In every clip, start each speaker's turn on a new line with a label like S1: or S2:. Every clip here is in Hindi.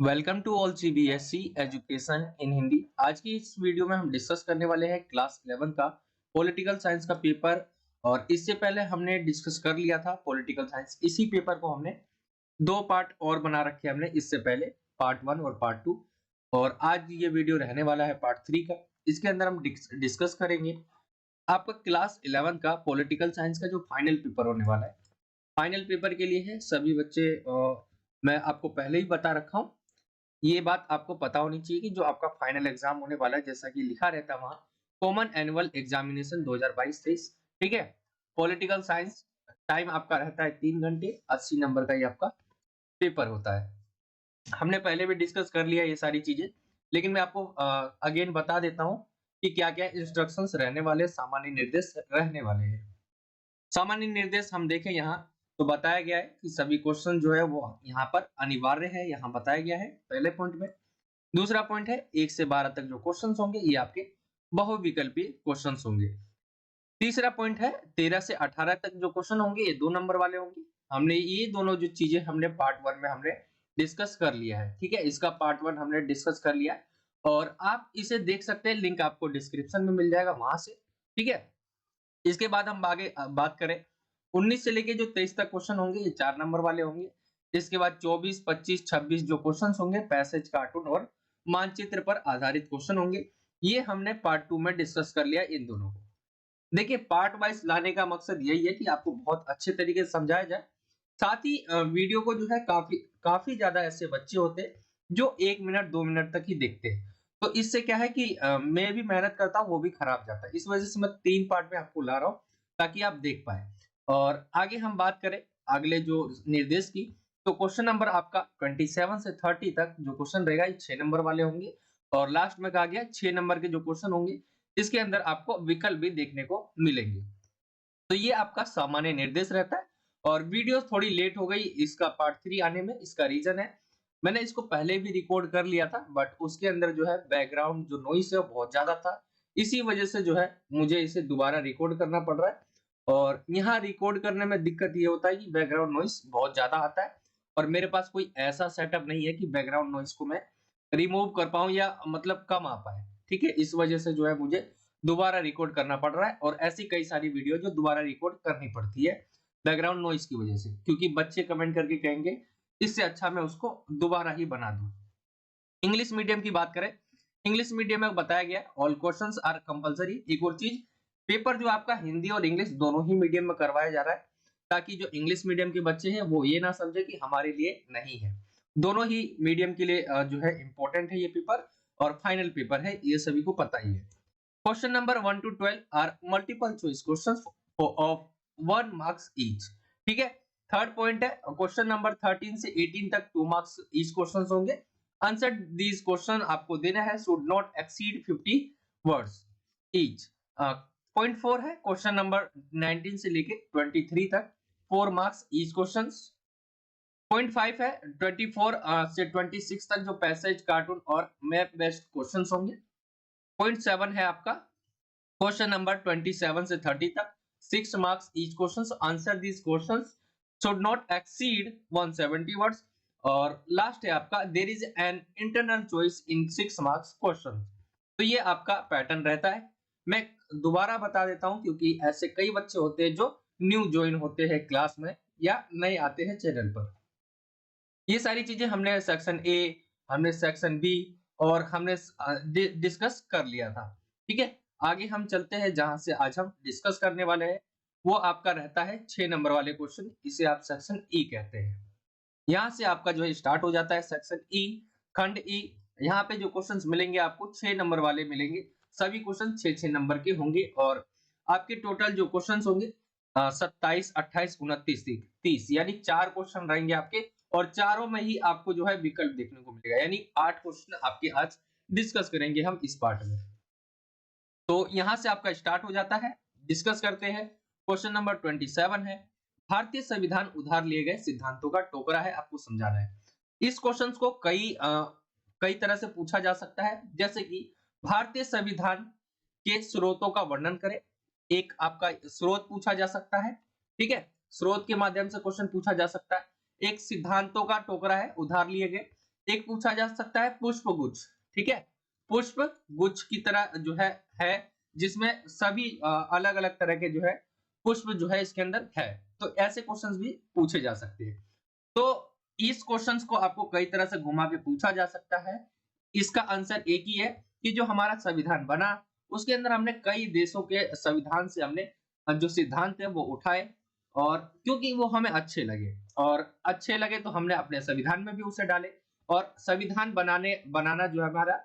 S1: Welcome to all CBSE education in Hindi. आज की इस वीडियो में हम डिस्कस करने वाले हैं क्लास 11 का पॉलिटिकल साइंस का पेपर। और इससे पहले हमने डिस्कस कर लिया था पॉलिटिकल साइंस। इसी पेपर को हमने दो पार्ट और बना रखे हैं हमने इससे पहले, पार्ट 1 और पार्ट 2। और आज ये वीडियो रहने वाला है पार्ट 3 का। इसके अंदर हम डिस्कस करेंगे आपका क्लास 11 का पॉलिटिकल साइंस का जो फाइनल पेपर होने वाला है। फाइनल पेपर के लिए है सभी बच्चे, मैं आपको पहले ही बता रखा हूँ। ये बात आपको पता होनी चाहिए कि जो आपका फाइनल एग्जाम होने वाला है, जैसा कि लिखा रहता है वहां, कॉमन एनुअल एग्जामिनेशन 2022-23, ठीक है। पॉलिटिकल साइंस टाइम आपका रहता है 3 घंटे, 80 नंबर का ये आपका पेपर होता है। हमने पहले भी डिस्कस कर लिया ये सारी चीजें, लेकिन मैं आपको अगेन बता देता हूँ कि क्या क्या इंस्ट्रक्शंस रहने वाले, सामान्य निर्देश रहने वाले हैं। सामान्य निर्देश हम देखें यहाँ, तो बताया गया है कि सभी क्वेश्चन जो है वो यहाँ पर अनिवार्य है, यहाँ बताया गया है पहले पॉइंट में। दूसरा पॉइंट है 1 से 12 तक जो क्वेश्चंस होंगे ये आपके बहुविकल्पीय क्वेश्चंस होंगे। तीसरा पॉइंट है 13 से 18 तक जो क्वेश्चन होंगे ये 2 नंबर वाले होंगे। हमने ये दोनों जो चीजें हमने पार्ट 1 में हमने डिस्कस कर लिया है, ठीक है। इसका पार्ट 1 हमने डिस्कस कर लिया है और आप इसे देख सकते हैं, लिंक आपको डिस्क्रिप्शन में मिल जाएगा वहां से, ठीक है। इसके बाद हम आगे बात करें, 19 से लेके जो 23 तक क्वेश्चन होंगे ये 4 नंबर वाले होंगे। इसके बाद 24, 25, 26 जो क्वेश्चंस होंगे पैसेज, कार्टून और मानचित्र पर आधारित क्वेश्चन होंगे। ये हमने पार्ट 2 में डिस्कस कर लिया इन दोनों को। देखिए, पार्ट वाइज लाने का मकसद यही है कि आपको बहुत अच्छे तरीके से समझाया जाए। साथ ही वीडियो को जो है काफी काफी ज्यादा ऐसे बच्चे होते हैं जो 1 मिनट 2 मिनट तक ही देखते हैं। तो इससे क्या है कि मैं भी मेहनत करता हूँ, वो भी खराब जाता है। इस वजह से मैं 3 पार्ट में आपको ला रहा हूँ ताकि आप देख पाए। और आगे हम बात करें अगले जो निर्देश की, तो क्वेश्चन नंबर आपका 27 से 30 तक जो क्वेश्चन रहेगा ये 6 नंबर वाले होंगे। और लास्ट में कहा गया 6 नंबर के जो क्वेश्चन होंगे इसके अंदर आपको विकल्प भी देखने को मिलेंगे। तो ये आपका सामान्य निर्देश रहता है। और वीडियो थोड़ी लेट हो गई इसका पार्ट 3 आने में। इसका रीजन है, मैंने इसको पहले भी रिकॉर्ड कर लिया था बट उसके अंदर जो है बैकग्राउंड जो नॉइस है वो बहुत ज्यादा था। इसी वजह से जो है मुझे इसे दोबारा रिकॉर्ड करना पड़ रहा है। और यहाँ रिकॉर्ड करने में दिक्कत ये होता है कि बैकग्राउंड नॉइस बहुत ज्यादा आता है और मेरे पास कोई ऐसा सेटअप नहीं है कि बैकग्राउंड नॉइस को मैं रिमूव कर पाऊं या मतलब कम आ पाए, ठीक है। इस वजह से जो है मुझे दोबारा रिकॉर्ड करना पड़ रहा है और ऐसी कई सारी वीडियो जो दोबारा रिकॉर्ड करनी पड़ती है बैकग्राउंड नॉइस की वजह से, क्योंकि बच्चे कमेंट करके कहेंगे इससे अच्छा मैं उसको दोबारा ही बना दूं। इंग्लिश मीडियम की बात करें, इंग्लिश मीडियम में बताया गया ऑल क्वेश्चंस आर कंपलसरी। एक और चीज, पेपर जो आपका हिंदी और इंग्लिश दोनों ही मीडियम में करवाया जा रहा है ताकि जो इंग्लिश मीडियम के बच्चे हैं वो ये ना समझे कि हमारे लिए नहीं है। दोनों ही मीडियम के लिए जो है इंपॉर्टेंट है ये पेपर और फाइनल पेपर है, ये सभी को पता ही है। Question number 1 to 12 are multiple choice questions of 1 marks each, ठीक है। थर्ड पॉइंट है क्वेश्चन नंबर 13 से 18 तक 2 मार्क्स ईच क्वेश्चंस होंगे। आंसर दीज क्वेश्चन आपको देना है should not exceed 50 words each. Point 4 है क्वेश्चन नंबर 19 से लेके 23 तक 4 मार्क्स ईच क्वेश्चंस। पॉइंट 5 है 24 से 26 तक जो पैसेज, कार्टून और मैप बेस्ड क्वेश्चंस होंगे। पॉइंट 7 है आपका क्वेश्चन नंबर 27 से 30 तक 6 marks each questions. Answer this questions should not exceed 170 words. और लास्ट है आपका there is an internal choice in 6 marks question. तो ये आपका पैटर्न रहता है। मैं दोबारा बता देता हूं क्योंकि ऐसे कई बच्चे होते हैं जो न्यू ज्वाइन होते हैं क्लास में या नए आते हैं चैनल पर। ये सारी चीजें हमने सेक्शन ए, हमने सेक्शन बी और हमने डिस्कस कर लिया था, ठीक है। आगे हम चलते हैं, जहां से आज हम डिस्कस करने वाले हैं वो आपका रहता है 6 नंबर वाले क्वेश्चन। इसे आप सेक्शन ई कहते हैं। यहाँ से आपका जो है स्टार्ट हो जाता है सेक्शन ई, खंड ई। यहाँ पे जो क्वेश्चंस मिलेंगे आपको 6 नंबर वाले मिलेंगे। सभी क्वेश्चन 6-6 नंबर के होंगे और आपके टोटल जो क्वेश्चंस होंगे 27, 28, 29, 30, यानी 4 क्वेश्चन रहेंगे आपके। और चारों में ही आपको जो है विकल्प देखने को मिलेगा, यानी 8 क्वेश्चन आपके आज डिस्कस करेंगे हम इस पार्ट में। तो यहां से आपका स्टार्ट हो जाता है। डिस्कस करते हैं। क्वेश्चन नंबर 27 है, भारतीय संविधान उधार लिए गए सिद्धांतों का टोकरा है, आपको समझाना है। इस क्वेश्चन को कई तरह से पूछा जा सकता है, जैसे कि भारतीय संविधान के स्रोतों का वर्णन करें। एक आपका स्रोत पूछा जा सकता है, ठीक है। स्रोत के माध्यम से क्वेश्चन पूछा जा सकता है। एक सिद्धांतों का टोकरा है, उधार लिए गए। एक पूछा जा सकता है पुष्प गुच्छ, ठीक है, पुष्प गुच्छ की तरह जो है जिसमें सभी अलग अलग तरह के जो है पुष्प जो है इसके अंदर है। तो ऐसे क्वेश्चंस भी पूछे जा सकते हैं। तो इस क्वेश्चंस को आपको कई तरह से घुमा के पूछा जा सकता है। इसका आंसर एक ही है कि जो हमारा संविधान बना उसके अंदर हमने कई देशों के संविधान से हमने जो सिद्धांत है वो उठाए, और क्योंकि वो हमें अच्छे लगे और अच्छे लगे तो हमने अपने संविधान में भी उसे डाले। और संविधान बनाना जो है हमारा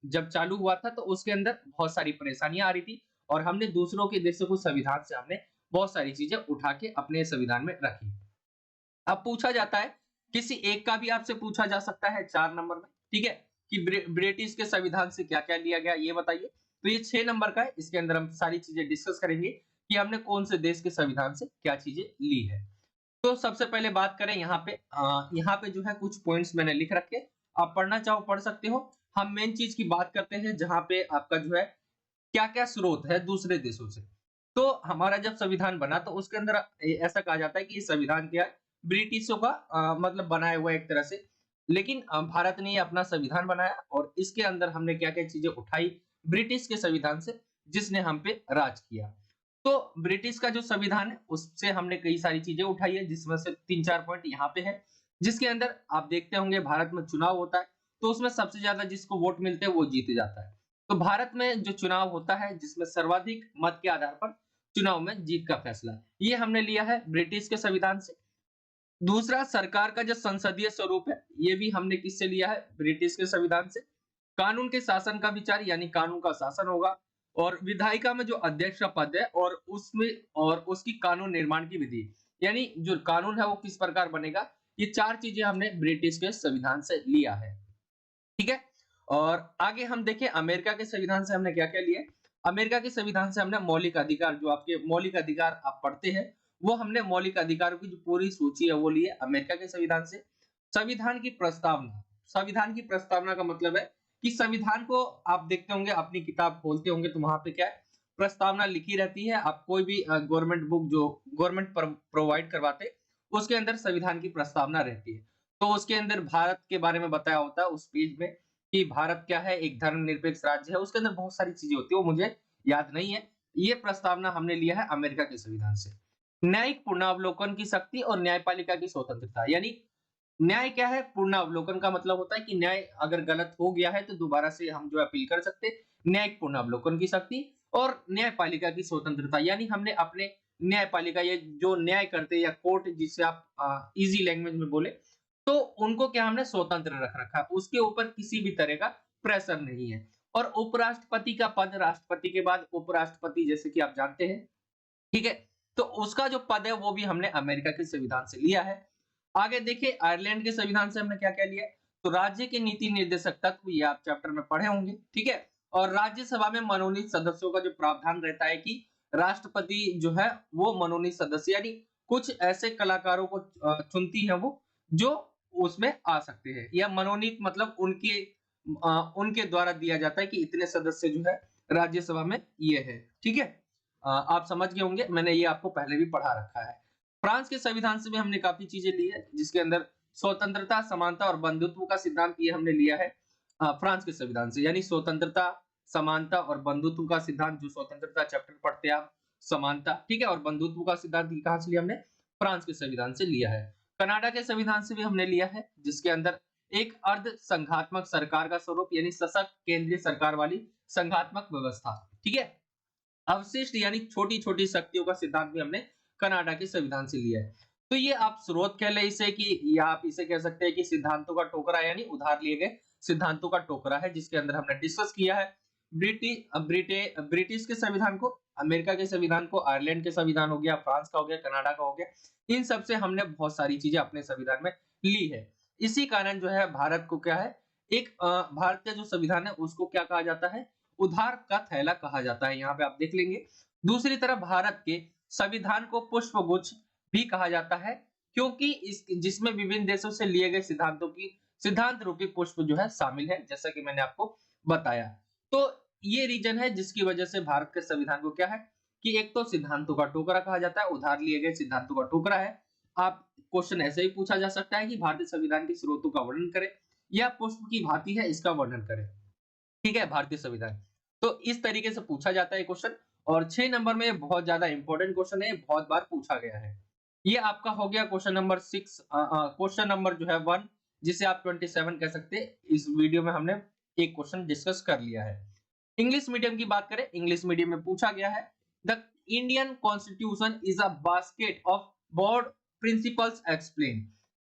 S1: जब चालू हुआ था तो उसके अंदर बहुत सारी परेशानियां आ रही थी, और हमने दूसरों के देशों को संविधान से हमने बहुत सारी चीजें उठा के अपने संविधान में रखी। अब पूछा जाता है, किसी एक का भी आपसे पूछा जा सकता है 4 नंबर में, ठीक है, कि ब्रिटिश के संविधान से क्या-क्या लिया गया ये बताइए। तो ये 6 नंबर का है, इसके अंदर हम सारी चीजें डिस्कस करेंगे कि हमने कौन से देश के संविधान से क्या चीजें ली है। तो सबसे पहले बात करें यहाँ पे जो है कुछ पॉइंट्स मैंने लिख रखे, आप पढ़ना चाहो पढ़ सकते हो। हम मेन चीज की बात करते हैं जहाँ पे आपका जो है क्या-क्या स्रोत है दूसरे देशों से। तो हमारा जब संविधान बना तो उसके अंदर ऐसा कहा जाता है कि ये संविधान क्या है, ब्रिटिशों का मतलब बनाया हुआ है एक तरह से। लेकिन भारत ने ये अपना संविधान बनाया और इसके अंदर हमने क्या-क्या चीजें उठाई ब्रिटिश के संविधान से, जिसने हम पे राज किया। तो ब्रिटिश का जो संविधान है उससे हमने कई सारी चीजें उठाई है, जिसमें से 3-4 पॉइंट यहाँ पे है। जिसके अंदर आप देखते होंगे भारत में चुनाव होता है तो उसमें सबसे ज्यादा जिसको वोट मिलते हैं वो जीत जाता है। तो भारत में जो चुनाव होता है जिसमें सर्वाधिक मत के आधार पर चुनाव में जीत का फैसला, ये हमने लिया है ब्रिटिश के संविधान से। दूसरा, सरकार का जो संसदीय स्वरूप है ये भी हमने किससे लिया है, ब्रिटिश के संविधान से। कानून के शासन का विचार यानी कानून का शासन होगा, और विधायिका में जो अध्यक्ष का पद है और उसमें और उसकी कानून निर्माण की विधि यानी जो कानून है वो किस प्रकार बनेगा, ये 4 चीजें हमने ब्रिटिश के संविधान से लिया है, ठीक है। और आगे हम देखें अमेरिका के संविधान से हमने क्या-क्या लिया है। अमेरिका के संविधान से हमने मौलिक अधिकार, जो आपके मौलिक अधिकार आप पढ़ते हैं, वो हमने मौलिक अधिकारों की जो पूरी सूची है वो ली है अमेरिका के संविधान से। संविधान की प्रस्तावना, संविधान की प्रस्तावना का मतलब है कि संविधान को आप देखते होंगे, अपनी किताब खोलते होंगे तो वहां पे क्या है, प्रस्तावना लिखी रहती है। आप कोई भी गवर्नमेंट बुक जो गवर्नमेंट प्रोवाइड करवाते उसके अंदर संविधान की प्रस्तावना रहती है। तो उसके अंदर भारत के बारे में बताया होता है उस पेज में कि भारत क्या है, एक धर्मनिरपेक्ष राज्य है। उसके अंदर बहुत सारी चीजें होती है, वो मुझे याद नहीं है। ये प्रस्तावना हमने लिया है अमेरिका के संविधान से। न्यायिक पुनरावलोकन की शक्ति और न्यायपालिका की स्वतंत्रता, यानी न्याय क्या है, पुनरावलोकन का मतलब होता है कि न्याय अगर गलत हो गया है तो दोबारा से हम जो अपील कर सकते हैं। न्यायिक पुनरावलोकन की शक्ति और न्यायपालिका की स्वतंत्रता, यानी हमने अपने न्यायपालिका ये जो न्याय करते या कोर्ट जिसे आप इजी लैंग्वेज में बोले, तो उनको क्या हमने स्वतंत्र रख रखा है, उसके ऊपर किसी भी तरह का प्रेशर नहीं है। और उपराष्ट्रपति का पद, राष्ट्रपति के बाद उपराष्ट्रपति जैसे कि आप जानते हैं, ठीक है, तो उसका जो पद है वो भी हमने अमेरिका के संविधान से लिया है। आगे देखिए आयरलैंड के संविधान से हमने क्या-क्या लिया है, तो राज्य के नीति निर्देशक तत्व, ये आप चैप्टर में पढ़े होंगे, ठीक है। और राज्यसभा में मनोनीत सदस्यों का जो प्रावधान रहता है कि राष्ट्रपति जो है वो मनोनीत सदस्य यानी कुछ ऐसे कलाकारों को चुनती है वो, जो उसमें आ सकते हैं, या मनोनीत मतलब उनके द्वारा दिया जाता है कि इतने सदस्य जो है राज्यसभा में ये है, ठीक है। आप समझ गए होंगे, मैंने ये आपको पहले भी पढ़ा रखा है। फ्रांस के संविधान से भी हमने काफी चीजें ली है, जिसके अंदर स्वतंत्रता, समानता और बंधुत्व का सिद्धांत ये हमने लिया है फ्रांस के संविधान से, यानी स्वतंत्रता, समानता और बंधुत्व का सिद्धांत, जो स्वतंत्रता चैप्टर पढ़ते हैं आप, समानता, ठीक है, और बंधुत्व का सिद्धांत कहां से लिया हमने, फ्रांस के संविधान से लिया है। कनाडा के संविधान से भी हमने लिया है, जिसके अंदर एक अर्ध संघात्मक सरकार का स्वरूप यानी सशक्त केंद्रीय सरकार वाली संघात्मक व्यवस्था, ठीक है। अवशिष्ट यानी छोटी-छोटी शक्तियों का सिद्धांत भी हमने कनाडा के संविधान से लिया है। तो ये आप स्रोत कह लें इसे कि, या आप इसे कह सकते हैं कि सिद्धांतों का टोकरा, यानी उधार लिए गए सिद्धांतों का टोकरा है, जिसके अंदर हमने डिस्कस किया है ब्रिटिश के संविधान को, अमेरिका के संविधान को, आयरलैंड के संविधान हो गया, फ्रांस का हो गया, कनाडा का हो गया। इन सब से हमने बहुत सारी चीजें अपने संविधान में ली है। इसी कारण जो है भारत को क्या है, एक भारत का जो संविधान है उसको क्या कहा जाता है, उधार का थैला कहा जाता है, यहाँ पे आप देख लेंगे। दूसरी तरफ भारत के संविधान को पुष्प गुच्छ भी कहा जाता है, क्योंकि इस जिसमें विभिन्न देशों से लिए गए सिद्धांतों की सिद्धांत रूपी पुष्प जो है शामिल है, जैसा कि मैंने आपको बताया। तो ये रीजन है जिसकी वजह से भारत के संविधान को क्या है कि एक तो सिद्धांतों का टोकरा कहा जाता है, उधार लिए गए सिद्धांतों का टोकरा है। आप क्वेश्चन ऐसे ही पूछा जा सकता है कि भारतीय संविधान के स्रोतों का वर्णन करें, यह पुष्प की भांति है, इसका वर्णन करें। ठीक है, भारतीय संविधान। तो इस तरीके से पूछा जाता है क्वेश्चन, और 6 नंबर में बहुत ज्यादा इंपॉर्टेंट क्वेश्चन है, बहुत बार पूछा गया है। ये आपका हो गया क्वेश्चन नंबर 6, क्वेश्चन नंबर जो है 1, जिसे आप 27 कह सकते हैं। इस वीडियो में हमने एक क्वेश्चन डिस्कस कर लिया है। इंग्लिश मीडियम की बात करें, इंग्लिश मीडियम में पूछा गया है, the Indian constitution is a basket of broad principles explain.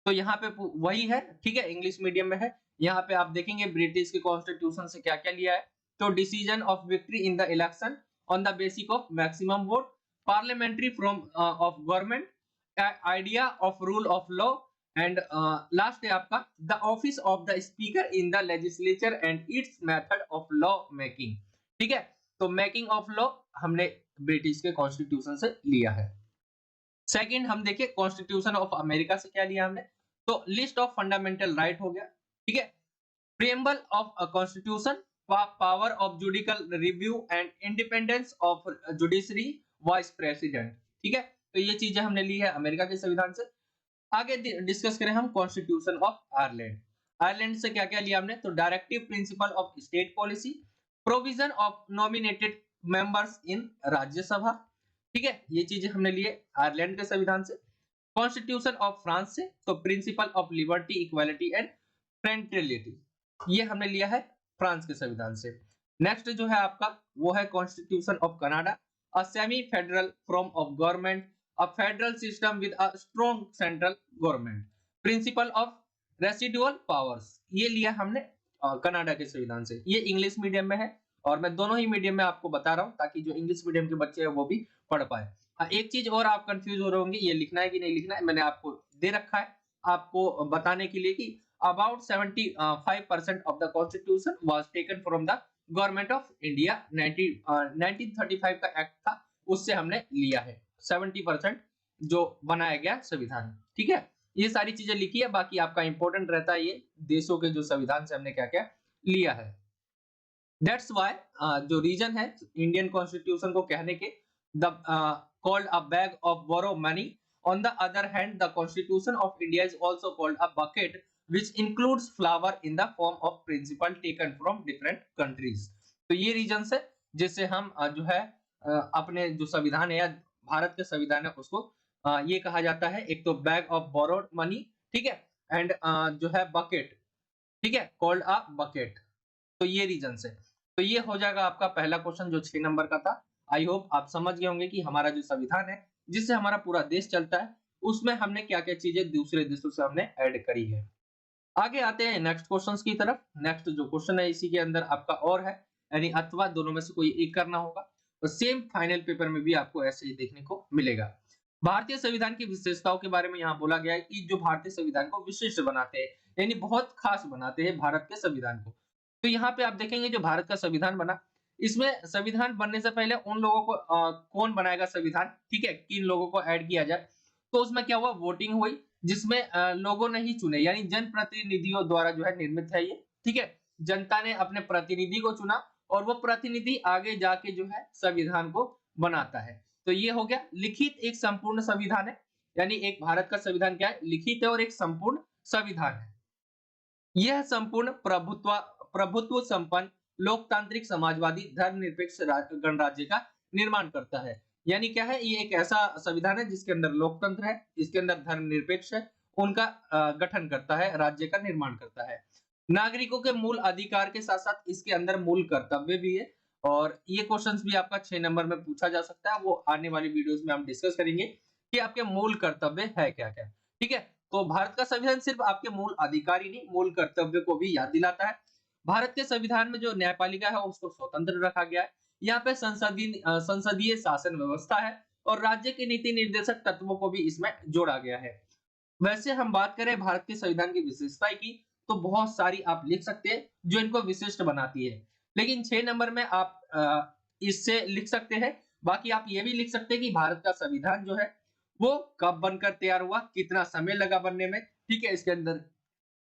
S1: तो यहाँ पे वही है, ठीक है, इंग्लिश मीडियम में है। यहाँ पे आप देखेंगे ब्रिटिश के कॉन्स्टिट्यूशन से क्या क्या लिया है। तो decision of victory in the election on the basis of maximum vote, parliamentary from of government, idea of rule of law, and last है आपका the office of the speaker in the legislature and it's method of law making. ठीक है, तो मेकिंग ऑफ लॉ हमने ब्रिटिश के कॉन्स्टिट्यूशन से लिया है। सेकंड हम देखिए कॉन्स्टिट्यूशन ऑफ अमेरिका से क्या लिया हमने। तो लिस्ट ऑफ फंडामेंटल राइट हो गया, ठीक है, preamble of a constitution, power of judicial review and independence of judiciary, vice president. ठीक है, तो ये चीजें हमने ली है अमेरिका के संविधान से। आगे डिस्कस करें हम कॉन्स्टिट्यूशन ऑफ आयरलैंड। आयरलैंड से क्या क्या लिया हमने। तो directive principle of state policy, provision of nominated members in Rajya Sabha. ठीक है, ये चीजें हमने लिए आयरलैंड के संविधान से। कॉन्स्टिट्यूशन ऑफ फ्रांस से, तो principle of liberty, equality and fraternity, ये हमने लिया है फ्रांस के संविधान से। नेक्स्ट जो है आपका वो है constitution of Canada, a semi federal form of government, a federal system with a strong central government, principle of residual powers, ये लिया हमने कनाडा के संविधान से। ये इंग्लिश मीडियम में है, और मैं दोनों ही मीडियम में आपको बता रहा हूं ताकि जो इंग्लिश मीडियम के बच्चे हैं वो भी पढ़ पाए। एक चीज और आप कंफ्यूज हो रहे होंगे, ये लिखना है कि नहीं लिखना है, मैंने आपको दे रखा है आपको बताने के लिए कि about 75% of the constitution was taken from the government of India। 1935 का एक्ट था, उससे हमने लिया है 70% जो बनाया गया संविधान। ठीक है, ये सारी चीजें लिखी है, बाकी आपका इंपॉर्टेंट रहता है ये देशों के जो संविधान से हमने क्या क्या लिया है। दैट्स व्हाई जो रीजन है इंडियन कॉन्स्टिट्यूशन को कहने के, the called a bag of borrow money. On the other hand the constitution of India is also called a bucket which includes flower in the form of principle taken from different countries। तो ये रीजन है जिससे हम जो है अपने जो संविधान है या भारत के संविधान है उसको ये कहा जाता है। एक तो बैग ऑफ बोरोड मनी, ठीक है, एंड जो है बकेट, ठीक है, कॉल्ड अ बकेट। तो ये रीजन है। तो ये हो जाएगा आपका पहला क्वेश्चन जो 6 नंबर का था। आई होप आप समझ गए होंगे कि हमारा जो संविधान है जिससे हमारा पूरा देश चलता है उसमें हमने क्या क्या चीजें दूसरे देशों से हमने ऐड करी है। आगे आते हैं नेक्स्ट क्वेश्चंस की तरफ। नेक्स्ट जो क्वेश्चन है इसी के अंदर आपका और है, यानी अथवा दोनों में से कोई एक करना होगा। तो सेम फाइनल पेपर में भी आपको ऐसे ही देखने को मिलेगा। भारतीय संविधान की विशेषताओं के बारे में यहाँ बोला गया है कि जो भारतीय संविधान को विशिष्ट बनाते हैं, यानी बहुत खास बनाते हैं भारत के संविधान को। तो यहाँ पे आप देखेंगे जो भारत का संविधान बना, इसमें संविधान बनने से पहले उन लोगों को कौन बनाएगा संविधान, ठीक है, किन लोगों को ऐड किया जाए। तो उसमें क्या हुआ, वोटिंग हुई जिसमें लोगों ने ही चुने, यानी जनप्रतिनिधियों द्वारा जो है निर्मित है ये। ठीक है, जनता ने अपने प्रतिनिधि को चुना और वो प्रतिनिधि आगे जाके जो है संविधान को बनाता है। तो ये हो गया लिखित एक संपूर्ण संविधान है, यानी एक भारत का संविधान क्या है, लिखित है और एक संपूर्ण संविधान है। यह संपूर्ण प्रभुत्व प्रभुत्व संपन्न लोकतांत्रिक समाजवादी धर्मनिरपेक्ष गणराज्य का निर्माण करता है। यानी क्या है, ये एक ऐसा संविधान है जिसके अंदर लोकतंत्र है, इसके अंदर धर्मनिरपेक्ष है, उनका गठन करता है, राज्य का निर्माण करता है। नागरिकों के मूल अधिकार के साथ साथ इसके अंदर मूल कर्तव्य भी है। और ये क्वेश्चंस भी आपका 6 नंबर में पूछा जा सकता है, वो आने वाली वीडियोस में हम डिस्कस करेंगे कि आपके मूल कर्तव्य है क्या क्या। ठीक है, तो भारत का संविधान सिर्फ आपके मूल अधिकार ही नहीं, मूल कर्तव्य को भी याद दिलाता है। भारत के संविधान में जो न्यायपालिका है उसको स्वतंत्र रखा गया है। यहाँ पे संसदीय शासन व्यवस्था है और राज्य के नीति निर्देशक तत्वों को भी इसमें जोड़ा गया है। वैसे हम बात करें भारत के संविधान की विशेषता की तो बहुत सारी आप लिख सकते हैं जो इनको विशिष्ट बनाती है, लेकिन 6 नंबर में आप इससे लिख सकते हैं। बाकी आप ये भी लिख सकते हैं कि भारत का संविधान जो है वो कब बनकर तैयार हुआ, कितना समय लगा बनने में, ठीक है, इसके अंदर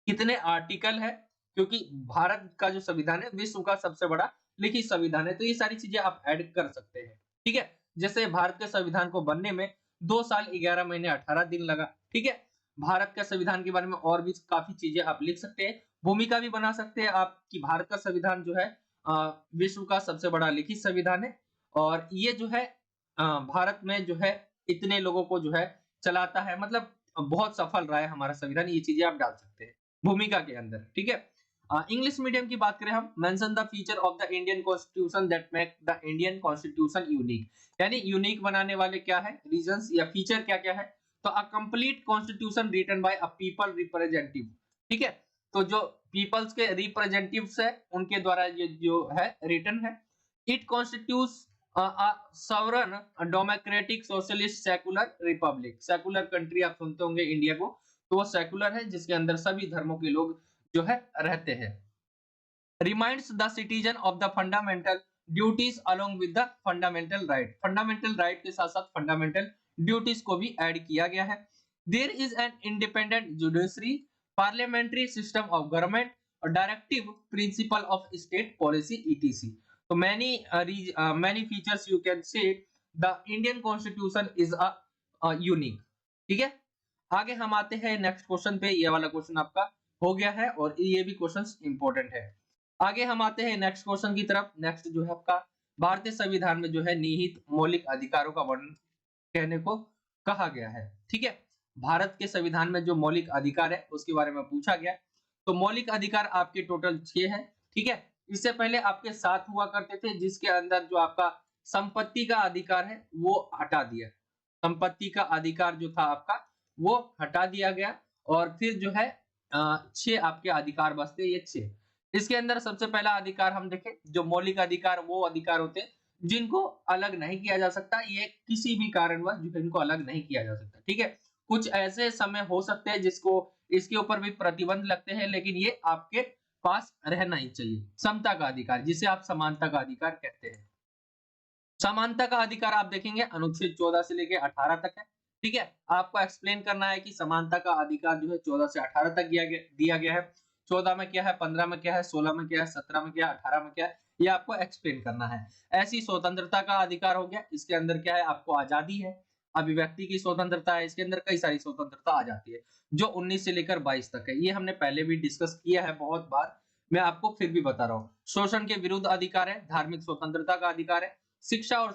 S1: कितने आर्टिकल है, क्योंकि भारत का जो संविधान है विश्व का सबसे बड़ा लिखित संविधान है। तो ये सारी चीजें आप ऐड कर सकते हैं। ठीक है, जैसे भारत के संविधान को बनने में 2 साल 11 महीने 18 दिन लगा। ठीक है, भारत के संविधान के बारे में और भी काफी चीजें आप लिख सकते हैं। भूमिका भी बना सकते हैं आप कि भारत का संविधान जो है विश्व का सबसे बड़ा लिखित संविधान है और ये जो है भारत में जो है इतने लोगों को जो है चलाता है, मतलब बहुत सफल रहा है हमारा संविधान, ये चीजें आप डाल सकते हैं भूमिका के अंदर, ठीक है। इंग्लिश मीडियम की बात करें हम, mention the feature of the Indian constitution that make the Indian constitution unique, यानी यूनिक बनाने वाले क्या है रीजंस या फीचर क्या क्या है। तो a complete constitution written by a people representative, ठीक है। तो जो पीपल्स के रिप्रेजेंटेटिव्स है उनके द्वारा ये जो है रिटन है। It constitutes a sovereign democratic socialist secular Republic, secular country आप सुनते होंगे इंडिया को, तो वो सेकुलर है जिसके अंदर सभी धर्मों के लोग जो है रहते हैं। Reminds the citizen of the fundamental duties along with the fundamental right, fundamental right के साथ साथ फंडामेंटल ड्यूटीज को भी ऐड किया गया है। There is an independent judiciary, parliamentary system of government और directive principle of state policy etc. तो many features you can say the Indian Constitution is a unique, ठीक है। आगे हम आते हैं नेक्स्ट क्वेश्चन पे, ये वाला क्वेश्चन आपका हो गया है और ये भी क्वेश्चंस इंपॉर्टेंट है। आगे हम आते हैं नेक्स्ट क्वेश्चन की तरफ। नेक्स्ट जो है आपका भारतीय संविधान में जो है निहित मौलिक अधिकारों का वर्णन कहने को कहा गया है, ठीक है। भारत के संविधान में जो मौलिक अधिकार है उसके बारे में पूछा गया। तो मौलिक अधिकार आपके टोटल 6 है, ठीक है। इससे पहले आपके 7 हुआ करते थे जिसके अंदर जो आपका संपत्ति का अधिकार है वो हटा दिया, संपत्ति का अधिकार जो था आपका वो हटा दिया गया और फिर जो है 6 आपके अधिकार बचते, ये 6। इसके अंदर सबसे पहला अधिकार हम देखें, जो मौलिक अधिकार वो अधिकार होते हैं जिनको अलग नहीं किया जा सकता, ये किसी भी कारणवश जिनको अलग नहीं किया जा सकता, ठीक है। कुछ ऐसे समय हो सकते हैं जिसको इसके ऊपर भी प्रतिबंध लगते हैं लेकिन ये आपके पास रहना ही चाहिए। समता का अधिकार जिसे आप समानता का अधिकार कहते हैं। समानता का अधिकार आप देखेंगे अनुच्छेद 14 से लेके 18 तक है, ठीक है। आपको एक्सप्लेन करना है कि समानता का अधिकार जो है 14 से 18 तक दिया गया है। 14 में क्या है, 15 में क्या है, 16 में क्या है, 17 में क्या है, 18 में क्या है, ये आपको एक्सप्लेन करना है। ऐसी स्वतंत्रता का अधिकार हो गया, इसके अंदर क्या है आपको आजादी है, अभिव्यक्ति की स्वतंत्रता है, इसके अंदर कई सारी स्वतंत्रता आ जाती है जो 19 से लेकर 22 तक है। ये हमने पहले भी डिस्कस किया है बहुत बार, मैं आपको फिर भी बता रहा हूँ। शोषण के विरुद्ध अधिकार है, धार्मिक स्वतंत्रता का अधिकार है, शिक्षा और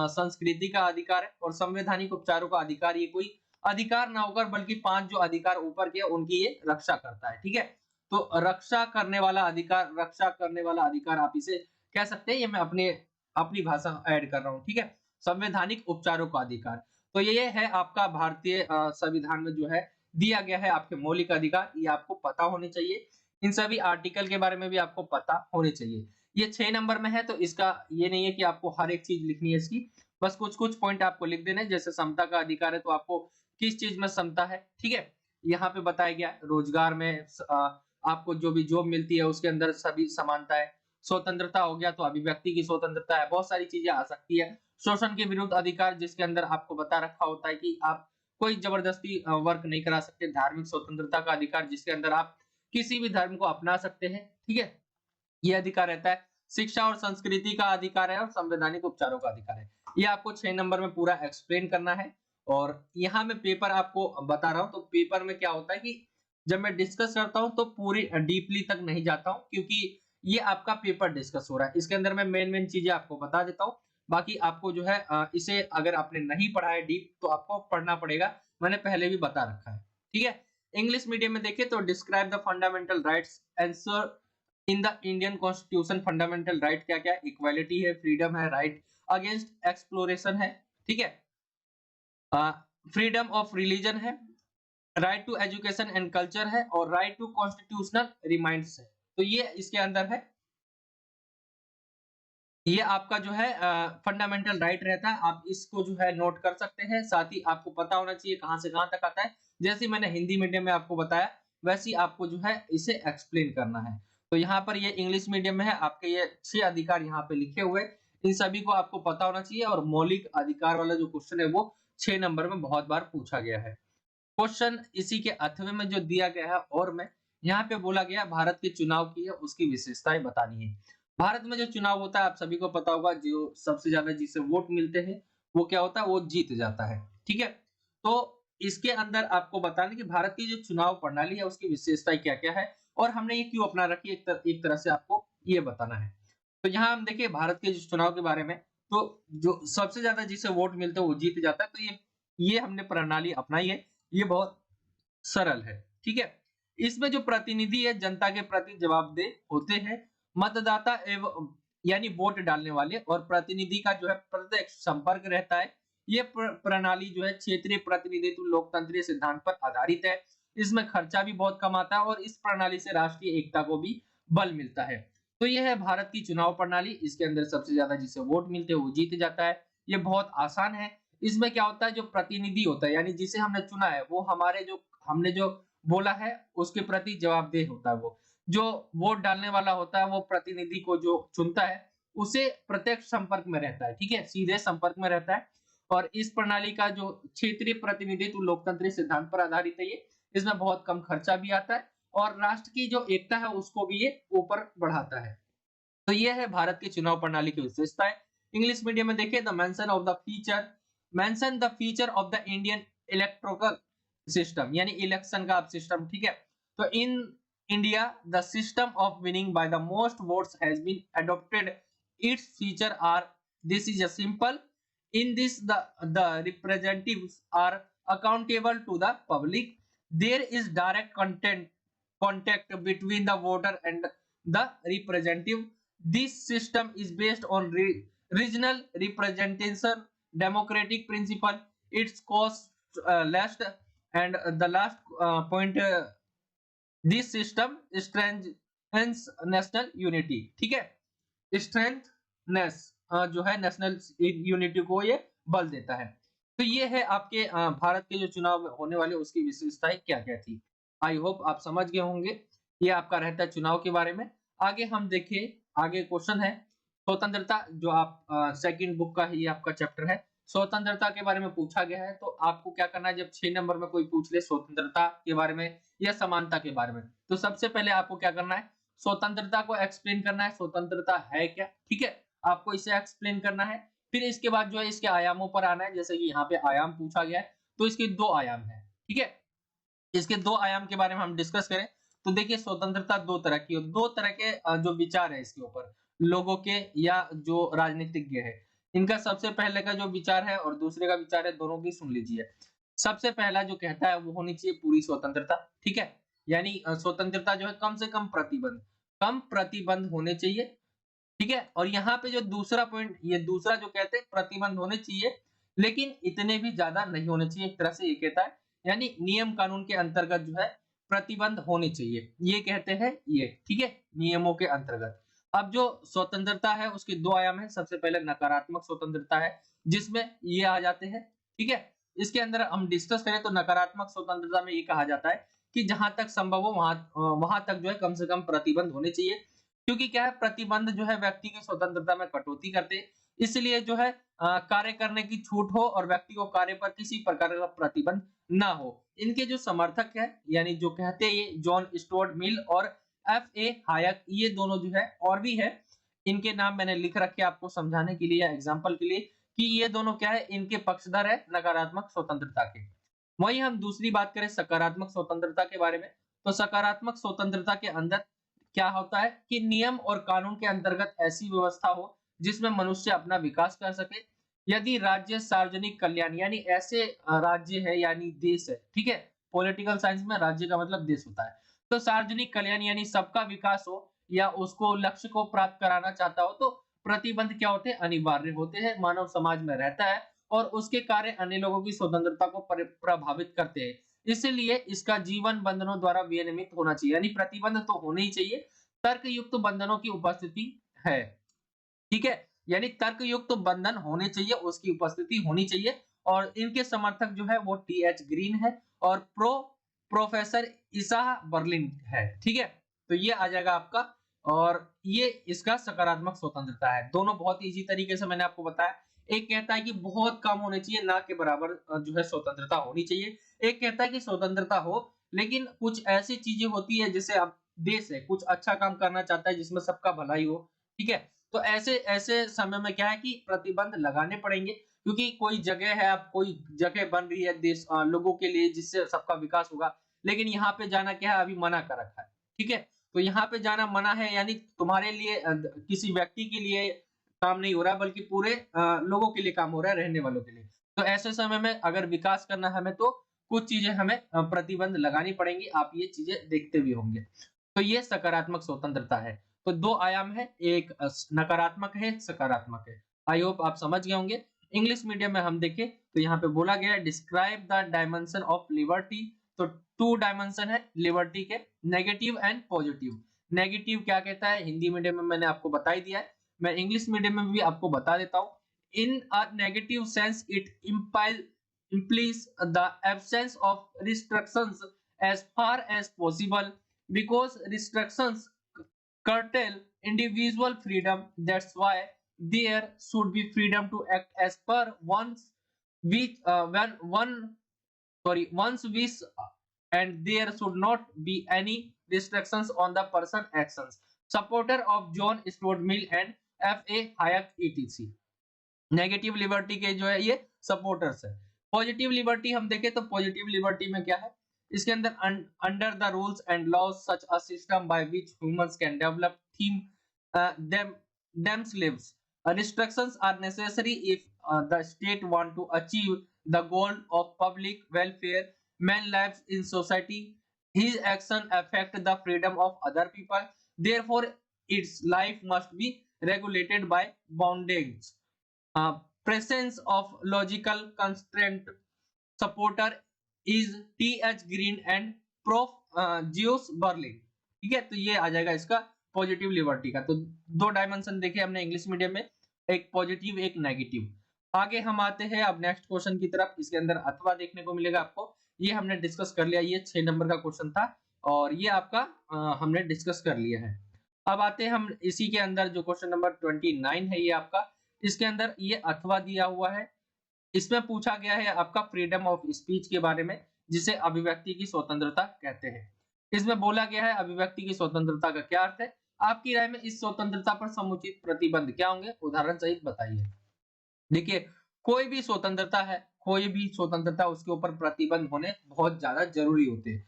S1: संस्कृति का अधिकार है और संवैधानिक उपचारों का अधिकार। ये कोई अधिकार ना होकर बल्कि 5 जो अधिकार ऊपर के उनकी ये रक्षा करता है, ठीक है। तो रक्षा करने वाला अधिकार आप इसे कह सकते हैं, ये मैं अपनी भाषा ऐड कर रहा हूँ, ठीक है। संवैधानिक उपचारों का अधिकार, तो ये है आपका भारतीय संविधान में जो है दिया गया है आपके मौलिक अधिकार, ये आपको पता होने चाहिए। इन सभी आर्टिकल के बारे में भी आपको पता होने चाहिए। ये 6 नंबर में है तो इसका ये नहीं है कि आपको हर एक चीज लिखनी है इसकी, बस कुछ कुछ पॉइंट आपको लिख देने। जैसे समता का अधिकार है तो आपको किस चीज में समता है, ठीक है, यहाँ पे बताया गया। रोजगार में आपको जो भी जॉब मिलती है उसके अंदर सभी समानता है। स्वतंत्रता हो गया तो अभिव्यक्ति की स्वतंत्रता है, बहुत सारी चीजें आ सकती है। शोषण के विरुद्ध अधिकार जिसके अंदर आपको बता रखा होता है कि आप कोई जबरदस्ती वर्क नहीं करा सकते। धार्मिक स्वतंत्रता का अधिकार जिसके अंदर आप किसी भी धर्म को अपना सकते हैं, ठीक है, ये अधिकार रहता है। शिक्षा और संस्कृति का अधिकार है और संवैधानिक उपचारों का अधिकार है। ये आपको 6 नंबर में पूरा एक्सप्लेन करना है। और यहाँ मैं पेपर आपको बता रहा हूँ, तो पेपर में क्या होता है कि जब मैं डिस्कस करता हूँ तो पूरी डीपली तक नहीं जाता हूँ क्योंकि ये आपका पेपर डिस्कस हो रहा है। इसके अंदर मैं मेन चीजें आपको बता देता हूँ, बाकी आपको जो है इसे अगर आपने नहीं पढ़ा है डीप तो आपको पढ़ना पड़ेगा, मैंने पहले भी बता रखा है, ठीक है। इंग्लिश मीडियम में देखें तो describe the fundamental rights answer in the Indian constitution. Fundamental right क्या क्या है, इक्वालिटी है, फ्रीडम है, राइट अगेंस्ट एक्सप्लोरेशन है, ठीक है, फ्रीडम ऑफ रिलीजन है, right to education and culture है और राइट टू कॉन्स्टिट्यूशनल रिमाइंड्स है। तो ये इसके अंदर है, ये आपका जो है फंडामेंटल राइट रहता है। आप इसको जो है नोट कर सकते हैं, साथ ही आपको पता होना चाहिए कहां से कहां तक आता है। जैसे मैंने हिंदी मीडियम में आपको बताया वैसे ही आपको जो है इसे एक्सप्लेन करना है। तो यहाँ पर ये इंग्लिश मीडियम में है, आपके ये 6 अधिकार यहाँ पे लिखे हुए, इन सभी को आपको पता होना चाहिए। और मौलिक अधिकार वाला जो क्वेश्चन है वो 6 नंबर में बहुत बार पूछा गया है। क्वेश्चन इसी के 8वें में जो दिया गया है और में यहाँ पे बोला गया भारत के चुनाव की है उसकी विशेषताएं बतानी है। भारत में जो चुनाव होता है आप सभी को पता होगा, जो सबसे ज्यादा जिसे वोट मिलते हैं वो क्या होता है, वो जीत जाता है, ठीक है। तो इसके अंदर आपको बताना कि भारत की जो चुनाव प्रणाली है उसकी विशेषताएं क्या क्या है और हमने ये क्यों अपना रखी है, एक तरह से आपको ये बताना है। तो यहाँ हम देखिए भारत के जो चुनाव के बारे में, तो जो सबसे ज्यादा जिसे वोट मिलते हैं वो जीत जाता है। तो ये हमने प्रणाली अपनाई है, ये बहुत सरल है, ठीक है। इसमें जो प्रतिनिधि है जनता के प्रति जवाबदेह होते हैं। मतदाता एवं यानी वोट डालने वाले और प्रतिनिधि का जो है प्रत्यक्ष संपर्क रहता है। ये प्रणाली जो है क्षेत्रीय प्रतिनिधित्व लोकतंत्रीय सिद्धांत पर आधारित है। इसमें खर्चा भी बहुत कम आता है और इस प्रणाली से राष्ट्रीय एकता को भी बल मिलता है। तो यह है भारत की चुनाव प्रणाली। इसके अंदर सबसे ज्यादा जिसे वोट मिलते हैं वो जीत जाता है। ये बहुत आसान है। इसमें क्या होता है, जो प्रतिनिधि होता है यानी जिसे हमने चुना है वो हमारे जो हमने जो बोला है उसके प्रति जवाबदेह होता है। वो जो वोट डालने वाला होता है वो प्रतिनिधि को जो चुनता है उसे प्रत्यक्ष संपर्क में रहता है, ठीक है, सीधे संपर्क में रहता है। और इस प्रणाली का जो क्षेत्रीय प्रतिनिधित्व लोकतंत्रीय सिद्धांत पर आधारित है, ये इसमें बहुत कम खर्चा भी आता है और राष्ट्र की जो एकता है उसको भी ये ऊपर बढ़ाता है। तो ये है भारत की चुनाव प्रणाली की विशेषताएं। इंग्लिश मीडियम में देखिए the mention the feature of the Indian electoral system, यानी इलेक्शन का सिस्टम, ठीक है। तो in India the system of winning by the most votes has been adopted. Its feature are this is a simple in this the representatives are accountable to the public. There is direct contact between the voter and the representative. This system is based on regional representation democratic principle. Its cost less, and the last point, this system strengthens national unity, ठीक है। स्ट्रेंथनेस जो है नेशनल यूनिटी को ये बल देता है। तो ये है आपके भारत के जो चुनाव होने वाले उसकी विशेषताएं क्या-क्या थी। आई होप आप समझ गए होंगे। ये आपका रहता है चुनाव के बारे में। आगे हम देखिए, आगे क्वेश्चन है स्वतंत्रता, जो आप सेकंड बुक का ही आपका चैप्टर है। स्वतंत्रता के बारे में पूछा गया है, तो आपको क्या करना है, जब 6 नंबर में कोई पूछ ले स्वतंत्रता के बारे में या समानता के बारे में, तो सबसे पहले आपको क्या करना है, स्वतंत्रता को एक्सप्लेन करना है। स्वतंत्रता है क्या, ठीक है, आपको इसे एक्सप्लेन करना है। फिर इसके बाद जो है इसके आयामों पर आना है। जैसे कि यहाँ पे आयाम पूछा गया है, तो इसके 2 आयाम है, ठीक है। इसके 2 आयाम के बारे में हम डिस्कस करें तो देखिए स्वतंत्रता 2 तरह की और 2 तरह के जो विचार है इसके ऊपर लोगों के या जो राजनीतिज्ञ है, इनका सबसे पहले का जो विचार है और दूसरे का विचार है, दोनों की सुन लीजिए। सबसे पहला जो कहता है वो होनी चाहिए पूरी स्वतंत्रता, ठीक है, यानी स्वतंत्रता जो है कम प्रतिबंध होने चाहिए, ठीक है। और यहाँ पे जो दूसरा पॉइंट, ये दूसरा जो कहते हैं प्रतिबंध होने चाहिए लेकिन इतने भी ज्यादा नहीं होने चाहिए, एक तरह से ये कहता है, यानी नियम कानून के अंतर्गत जो है प्रतिबंध होने चाहिए, ये कहते हैं ये, ठीक है, नियमों के अंतर्गत। अब जो स्वतंत्रता है उसके 2 आयाम है। सबसे पहले नकारात्मक स्वतंत्रता है जिसमें ये आ जाते हैं, ठीक है। इसके अंदर हम डिस्कस करें तो नकारात्मक स्वतंत्रता में ये कहा जाता है कि जहां तक संभव हो वहां तक जो है कम से कम प्रतिबंध होने चाहिए, क्योंकि क्या है, प्रतिबंध जो है व्यक्ति की स्वतंत्रता में कटौती करते हैं। इसलिए जो है कार्य करने की छूट हो और व्यक्ति को कार्य पर किसी प्रकार का प्रतिबंध ना हो। इनके जो समर्थक है यानी जो कहते हैं ये जॉन स्टुअर्ट मिल और F.A. हायक, ये दोनों जो है और भी है, इनके नाम मैंने लिख रखे आपको समझाने के लिए या एग्जांपल के लिए कि ये दोनों क्या है, इनके पक्षधर है नकारात्मक स्वतंत्रता के। वहीं हम दूसरी बात करें सकारात्मक स्वतंत्रता के बारे में, तो सकारात्मक स्वतंत्रता के अंदर क्या होता है कि नियम और कानून के अंतर्गत ऐसी व्यवस्था हो जिसमें मनुष्य अपना विकास कर सके। यदि राज्य सार्वजनिक कल्याण, यानी ऐसे राज्य है यानी देश है, ठीक है, पॉलिटिकल साइंस में राज्य का मतलब देश होता है। तो सार्वजनिक कल्याण यानी सबका विकास हो या उसको लक्ष्य को प्राप्त कराना चाहता हो, तो प्रतिबंध क्या होते हैं, अनिवार्य होते हैं, मानव समाज में रहता है और उसके कार्य अन्य लोगों की स्वतंत्रता को प्रभावित करते हैं। इसलिए इसका जीवन बंधनों द्वारा विनियमित होना चाहिए, यानी प्रतिबंध तो होने ही चाहिए, तर्कयुक्त बंधनों की उपस्थिति है, ठीक है, यानी तर्कयुक्त बंधन होने चाहिए, उसकी उपस्थिति होनी चाहिए। और इनके समर्थक जो है वो T.H. ग्रीन है और प्रोफेसर ईसा बर्लिन है, ठीक है। तो ये आ जाएगा आपका, और ये इसका सकारात्मक स्वतंत्रता है। दोनों बहुत इजी तरीके से मैंने आपको बताया। एक कहता है कि बहुत कम होने चाहिए, ना के बराबर जो है स्वतंत्रता होनी चाहिए। एक कहता है कि स्वतंत्रता हो लेकिन कुछ ऐसी चीजें होती है जैसे अब देश है कुछ अच्छा काम करना चाहता है जिसमें सबका भलाई हो, ठीक है, तो ऐसे ऐसे समय में क्या है कि प्रतिबंध लगाने पड़ेंगे, क्योंकि कोई जगह है, अब कोई जगह बन रही है देश लोगों के लिए जिससे सबका विकास होगा, लेकिन यहाँ पे जाना क्या है, अभी मना कर रखा है, ठीक है। तो यहाँ पे जाना मना है, यानी तुम्हारे लिए किसी व्यक्ति के लिए काम नहीं हो रहा है, बल्कि पूरे लोगों के लिए काम हो रहा है, रहने वालों के लिए। तो ऐसे समय में अगर विकास करना है हमें, तो कुछ चीजें हमें प्रतिबंध लगानी पड़ेंगी। आप ये चीजें देखते भी होंगे। तो ये सकारात्मक स्वतंत्रता है। तो दो आयाम है, एक नकारात्मक है, एक सकारात्मक है। आई होप आप समझ गए होंगे। इंग्लिश मीडियम में हम देखें तो यहाँ पे बोला गया है, describe the dimension of liberty. तो टू डायमेंशन है लिबर्टी के, नेगेटिव एंड पॉजिटिव। नेगेटिव क्या कहता है, हिंदी मीडियम में मैंने आपको बता ही दिया है, मैं इंग्लिश मीडियम में भी आपको बता देता हूँ। In a negative sense it implies the absence of restrictions as far as possible, because restrictions curtail individual freedom. That's why there should be freedom to act as per one's wish, when one's wish, and there should not be any restrictions on the person actions. Supporter of John Stuart Mill and F. A. Hayek etc. Negative liberty के जो है ये सपोर्टर्स है। पॉजिटिव लिबर्टी हम देखें तो पॉजिटिव लिबर्टी में क्या है, इसके अंदर under the rules and laws such a system by which humans can develop them themselves. Restrictions are necessary if the state want to achieve the goal of public welfare. Man lives in society, his action affect the freedom of other people, therefore its life must be regulated by boundaries. Presence of logical constraint. Supporter is T.H. Green and Prof. Zeus Berlin। ठीक है, तो ये आ जाएगा इसका पॉजिटिव लिबर्टी का। तो दो डायमेंशन देखे हमने इंग्लिश मीडियम में, एक पॉजिटिव एक नेगेटिव। आगे हम आते हैं अब नेक्स्ट क्वेश्चन की तरफ। इसके अंदर अथवा देखने को मिलेगा आपको, ये हमने डिस्कस कर लिया, ये 6 नंबर का क्वेश्चन था और ये आपका हमने डिस्कस कर लिया है। अब आते हैं हम इसी के अंदर जो क्वेश्चन नंबर 29 है ये आपका, इसके अंदर ये अथवा दिया हुआ है। इसमें पूछा गया है आपका फ्रीडम ऑफ स्पीच के बारे में, जिसे अभिव्यक्ति की स्वतंत्रता कहते हैं। इसमें बोला गया है अभिव्यक्ति की स्वतंत्रता का क्या अर्थ है। आपकी राय में इस स्वतंत्रता पर समुचित प्रतिबंध क्या होंगे, उदाहरण सहित बताइए। देखिए, कोई भी स्वतंत्रता है, कोई भी स्वतंत्रता, उसके ऊपर प्रतिबंध होने बहुत ज्यादा जरूरी होते हैं,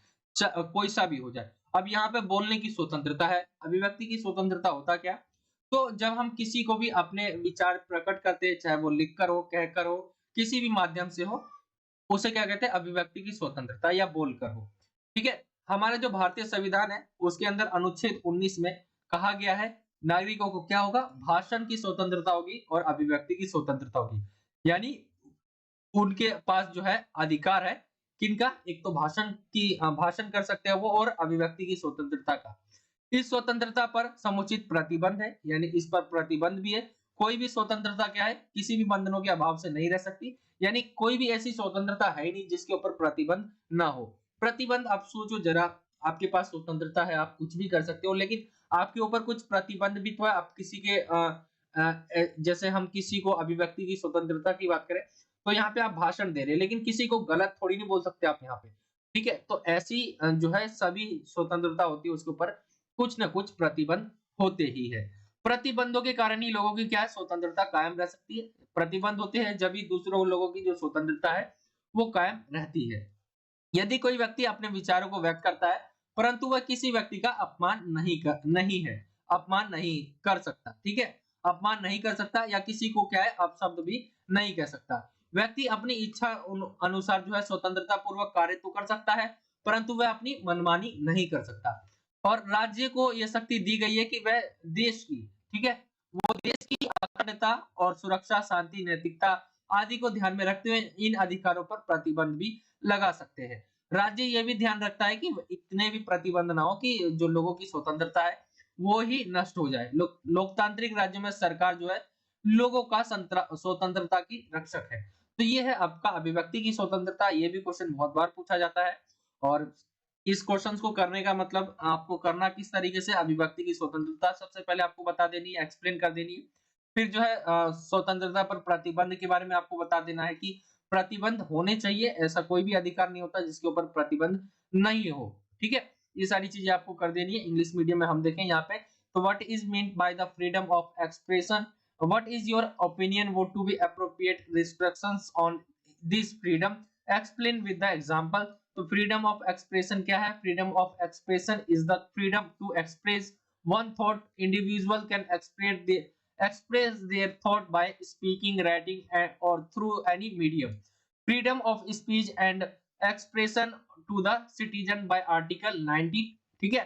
S1: कोई सा भी हो जाए। अब यहाँ पे बोलने की स्वतंत्रता है, अभिव्यक्ति की स्वतंत्रता होता क्या, तो जब हम किसी को भी अपने विचार प्रकट करते हैं, चाहे वो लिखकर हो, कहकर हो, किसी भी माध्यम से हो, उसे क्या कहते हैं, अभिव्यक्ति की स्वतंत्रता या बोलकर हो। ठीक है, हमारा जो भारतीय संविधान है उसके अंदर अनुच्छेद 19 में कहा गया है नागरिकों को क्या होगा, भाषण की स्वतंत्रता होगी और अभिव्यक्ति की स्वतंत्रता होगी। यानी उनके पास जो है अधिकार है, किनका, एक तो भाषण कर सकते हैं वो, और अभिव्यक्ति की स्वतंत्रता का। इस स्वतंत्रता पर समुचित प्रतिबंध है, यानी इस पर प्रतिबंध भी है। कोई भी स्वतंत्रता क्या है, किसी भी बंधनों के अभाव से नहीं रह सकती, यानी कोई भी ऐसी स्वतंत्रता है नहीं जिसके ऊपर प्रतिबंध ना हो। प्रतिबंध आप सोचो जरा, आपके पास स्वतंत्रता है, आप कुछ भी कर सकते हो, लेकिन आपके ऊपर कुछ प्रतिबंध भी तो है। आप किसी के जैसे हम किसी को अभिव्यक्ति की स्वतंत्रता की बात करें तो यहाँ पे आप भाषण दे रहे हैं, लेकिन किसी को गलत थोड़ी नहीं बोल सकते आप यहाँ पे। ठीक है, तो ऐसी जो है सभी स्वतंत्रता होती है, उसके ऊपर कुछ ना कुछ प्रतिबंध होते ही है। प्रतिबंधों के कारण ही लोगों की क्या है, स्वतंत्रता कायम रह सकती है। प्रतिबंध होते हैं जब ही दूसरों लोगों की जो स्वतंत्रता है वो कायम रहती है। यदि कोई व्यक्ति अपने विचारों को व्यक्त करता है परंतु वह किसी व्यक्ति का अपमान अपमान नहीं कर सकता। ठीक है, अपमान नहीं कर सकता या किसी को क्या है अपशब्द भी नहीं कह सकता। व्यक्ति अपनी इच्छा अनुसार जो है स्वतंत्रता पूर्वक कार्य तो कर सकता है, परंतु वह अपनी मनमानी नहीं कर सकता। और राज्य को यह शक्ति दी गई है कि वह देश की, ठीक है, वो देश की अखंडता और सुरक्षा, शांति, नैतिकता आदि को ध्यान में रखते हुए इन अधिकारों पर प्रतिबंध भी लगा सकते हैं। राज्य यह भी ध्यान रखता है कि इतने भी प्रतिबंध ना हो कि जो लोगों की स्वतंत्रता है वो ही नष्ट हो जाए। लोकतांत्रिक राज्यों में सरकार जो है लोगों का स्वतंत्रता की रक्षक है। तो ये है आपका अभिव्यक्ति की स्वतंत्रता। ये भी क्वेश्चन बहुत बार पूछा जाता है और इस क्वेश्चंस को करने का मतलब आपको करना किस तरीके से, अभिव्यक्ति की स्वतंत्रता सबसे पहले आपको बता देनी है, एक्सप्लेन कर देनी है। फिर जो है स्वतंत्रता पर प्रतिबंध के बारे में आपको बता देना है कि प्रतिबंध होने चाहिए, ऐसा कोई भी अधिकार नहीं होता जिसके ऊपर प्रतिबंध नहीं हो। ठीक है, ये सारी चीजें आपको कर देनी है। इंग्लिश मीडियम में हम देखें यहाँ पे, तो what is meant by the freedom of expression, what is your opinion, would to be appropriate restrictions on this freedom, explain with the example, तो फ्रीडम ऑफ एक्सप्रेशन क्या है? Freedom of expression is the freedom to express one thought. Individual can express their thought by speaking, writing, or through any medium. Freedom of speech and expression to the citizen by Article 19, ठीक है,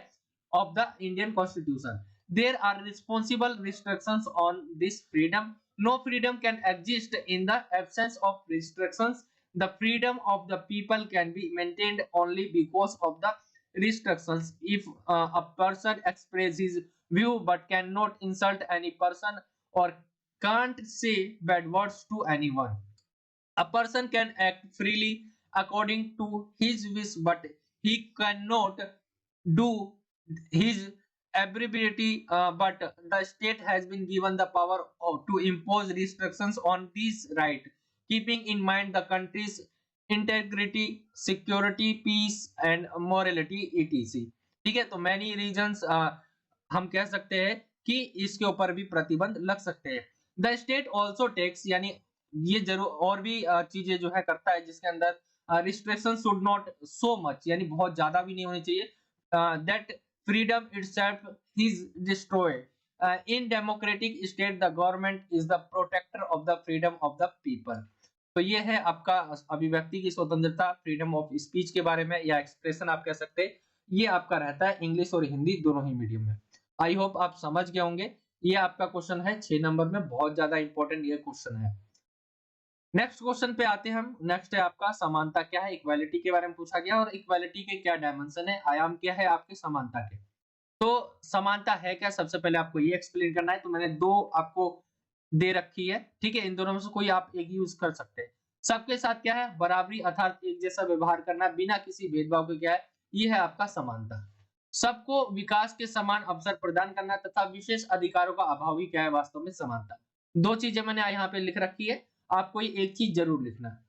S1: of the Indian Constitution. There are responsible restrictions on this freedom. No freedom can exist in the absence of restrictions. The freedom of the people can be maintained only because of the restrictions. If a person expresses his view but cannot insult any person or can't say bad words to anyone, a person can act freely according to his wish, but he cannot do his ability. But the state has been given the power to impose restrictions on these right, keeping in mind the country's integrity, security, peace and morality, etc. ठीक है, तो many reasons हम कह सकते हैं कि इसके ऊपर भी प्रतिबंध लग सकते हैं. द स्टेट ऑल्सो टेक्स, यानी ये जरूर और भी चीजें जो है करता है जिसके अंदर restriction should not so much, यानी बहुत ज्यादा भी नहीं होनी चाहिए. That freedom itself is destroyed. In democratic state the government is the protector of the freedom of the people. तो ये है आपका अभिव्यक्ति की स्वतंत्रता, फ्रीडम ऑफ स्पीच के बारे में, या एक्सप्रेशन आप कह सकते हैं. ये आपका रहता है इंग्लिश और हिंदी दोनों ही मीडियम में. आई होप आप समझ गए होंगे. ये आपका क्वेश्चन है 6 नंबर में, बहुत ज्यादा इंपॉर्टेंट ये क्वेश्चन है. नेक्स्ट क्वेश्चन पे आते हैं हम. नेक्स्ट है आपका समानता क्या है. इक्वालिटी के बारे में पूछा गया, और इक्वालिटी के क्या डायमेंशन है, आयाम क्या है आपके समानता के. तो समानता है क्या, सबसे पहले आपको ये एक्सप्लेन करना है. तो मैंने दो आपको दे रखी है, ठीक है, इन दोनों में से कोई आप एक यूज कर सकते हैं. सबके साथ क्या है, बराबरी अर्थात एक जैसा व्यवहार करना बिना किसी भेदभाव के, क्या है, ये है आपका समानता. सबको विकास के समान अवसर प्रदान करना तथा विशेष अधिकारों का अभाव ही क्या है वास्तव में समानता. दो चीजें मैंने यहाँ पे लिख रखी है, आपको ये एक चीज जरूर लिखना है.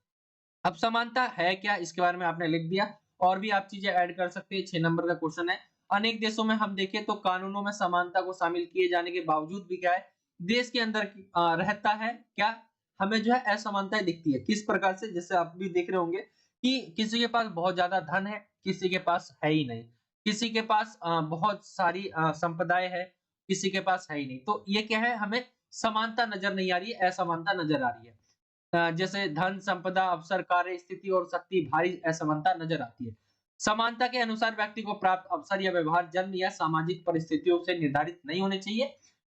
S1: अब समानता है क्या, इसके बारे में आपने लिख दिया, और भी आप चीजें ऐड कर सकते हैं. 6 नंबर का क्वेश्चन है. अनेक देशों में हम देखें तो कानूनों में समानता को शामिल किए जाने के बावजूद भी क्या है, देश के अंदर रहता है क्या, हमें जो है असमानताएं दिखती है. किस प्रकार से, जैसे आप भी देख रहे होंगे कि किसी के पास बहुत ज्यादा धन है, किसी के पास है ही नहीं. किसी के पास बहुत सारी संपदाएं है, किसी के पास है ही नहीं. तो ये क्या है, हमें समानता नजर नहीं आ रही है, असमानता नजर आ रही है. जैसे धन, संपदा, अवसर, कार्य, स्थिति और शक्ति, भारी असमानता नजर आती है. समानता के अनुसार व्यक्ति को प्राप्त अवसर या व्यवहार जन्म या सामाजिक परिस्थितियों से निर्धारित नहीं होने चाहिए.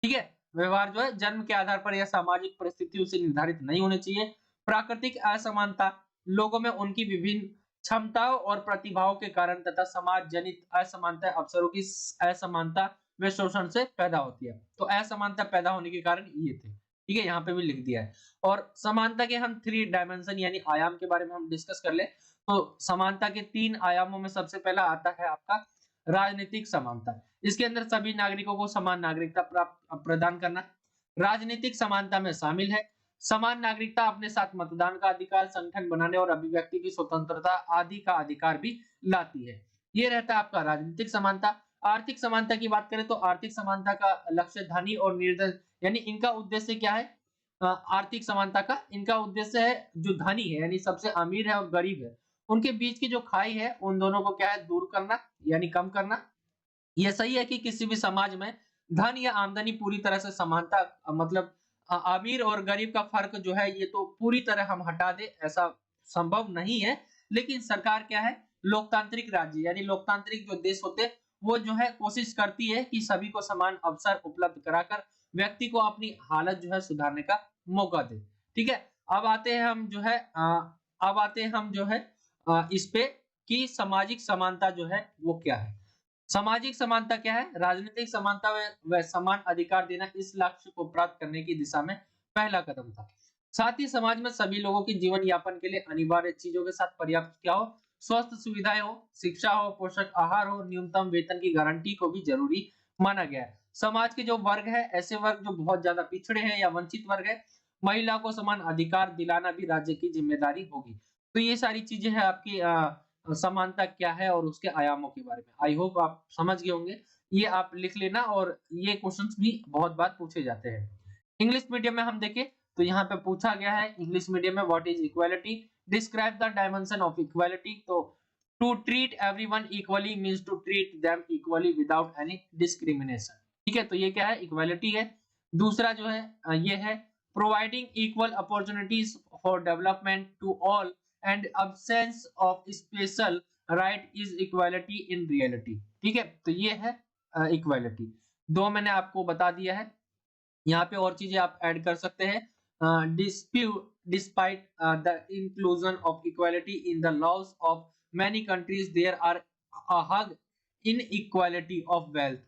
S1: ठीक है, व्यवहार जो है जन्म के आधार पर या सामाजिक परिस्थितियों से निर्धारित नहीं होने चाहिए. प्राकृतिक असमानता लोगों में उनकी विभिन्न क्षमताओं और प्रतिभाओं के कारण तथा समाज जनित असमानता अवसरों की असमानता व शोषण से पैदा होती है. तो असमानता पैदा होने के कारण ये थे. ठीक है, यहाँ पे भी लिख दिया है. और समानता के हम 3 डायमेंशन यानी आयाम के बारे में हम डिस्कस कर ले. तो समानता के 3 आयामों में सबसे पहला आता है आपका राजनीतिक समानता. इसके अंदर सभी नागरिकों को समान नागरिकता प्राप्त प्रदान करना राजनीतिक समानता में शामिल है. समान नागरिकता अपने साथ मतदान का अधिकार, संगठन बनाने और अभिव्यक्ति की स्वतंत्रता आदि का अधिकार भी लाती है. ये रहता है आपका राजनीतिक समानता. आर्थिक समानता की बात करें तो आर्थिक समानता का लक्ष्य धनी और निर्धन, यानी इनका उद्देश्य क्या है, आर्थिक समानता का इनका उद्देश्य है जो धनी है यानी सबसे अमीर है और गरीब है, उनके बीच की जो खाई है उन दोनों को क्या है, दूर करना यानी कम करना. यह सही है कि किसी भी समाज में धन या आमदनी पूरी तरह से समानता, मतलब अमीर और गरीब का फर्क जो है ये तो पूरी तरह हम हटा दे, ऐसा संभव नहीं है. लेकिन सरकार क्या है, लोकतांत्रिक राज्य यानी लोकतांत्रिक जो देश होते हैं वो जो है कोशिश करती है कि सभी को समान अवसर उपलब्ध कराकर व्यक्ति को अपनी हालत जो है सुधारने का मौका दे. ठीक है, अब आते हैं हम जो है इस पे कि सामाजिक समानता जो है वो क्या है. सामाजिक समानता क्या है, राजनीतिक समानता व समान अधिकार देना इस लक्ष्य को प्राप्त करने की दिशा में पहला कदम था. साथ ही समाज में सभी लोगों की जीवन यापन के लिए अनिवार्य चीजों के साथ पर्याप्त क्या हो, स्वस्थ सुविधाएं हो, शिक्षा हो, पोषक आहार हो, न्यूनतम वेतन की गारंटी को भी जरूरी माना गया है. समाज के जो वर्ग है, ऐसे वर्ग जो बहुत ज्यादा पिछड़े हैं या वंचित वर्ग है, महिला को समान अधिकार दिलाना भी राज्य की जिम्मेदारी होगी. तो ये सारी चीजें हैं आपकी समानता क्या है और उसके आयामों के बारे में. आई होप आप समझ गए होंगे. ये आप लिख लेना, और ये क्वेश्चंस भी बहुत बार पूछे जाते हैं. इंग्लिश मीडियम में हम देखें तो यहाँ पे पूछा गया है इंग्लिश मीडियम में, what is equality, describe the dimension of equality. तो to treat everyone equally means to treat them equally without any discrimination. ठीक है, तो ये क्या है, इक्वालिटी है। दूसरा जो है ये है providing equal opportunities for development to all and absence of special right is equality in reality. ठीक है, तो ये है इक्वालिटी। दो मैंने आपको बता दिया है, यहाँ पे और चीजें आप ऐड कर सकते हैं। Dispute despite the inclusion of equality in the laws of many countries there are a hug inequality of wealth,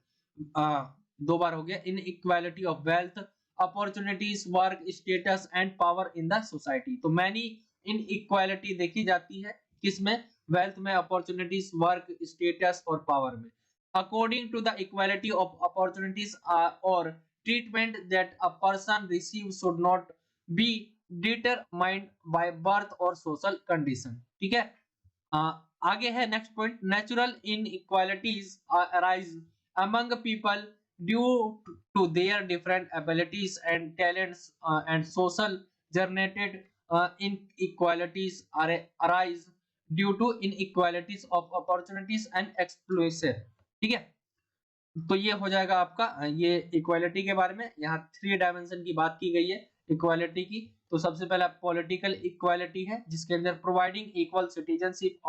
S1: दो बार हो गया, inequality of wealth opportunities work status and power in the society। तो many inequality देखी जाती है किसमें, wealth में, opportunities, work status और power में। according to the equality of opportunities or treatment that a person receives should not be determined by birth or social condition। ठीक है, आगे है next point, natural inequalities arise among people due to their different abilities and talents and social generated inequalities arise due to inequalities of opportunities and exploitation. ठीक है, तो ये हो जाएगा आपका ये इक्वालिटी के बारे में। यहाँ 3 डायमेंशन की बात की गई है इक्वालिटी की। तो सबसे पहला पॉलिटिकल इक्वालिटी है जिसके अंदर providing equal citizenship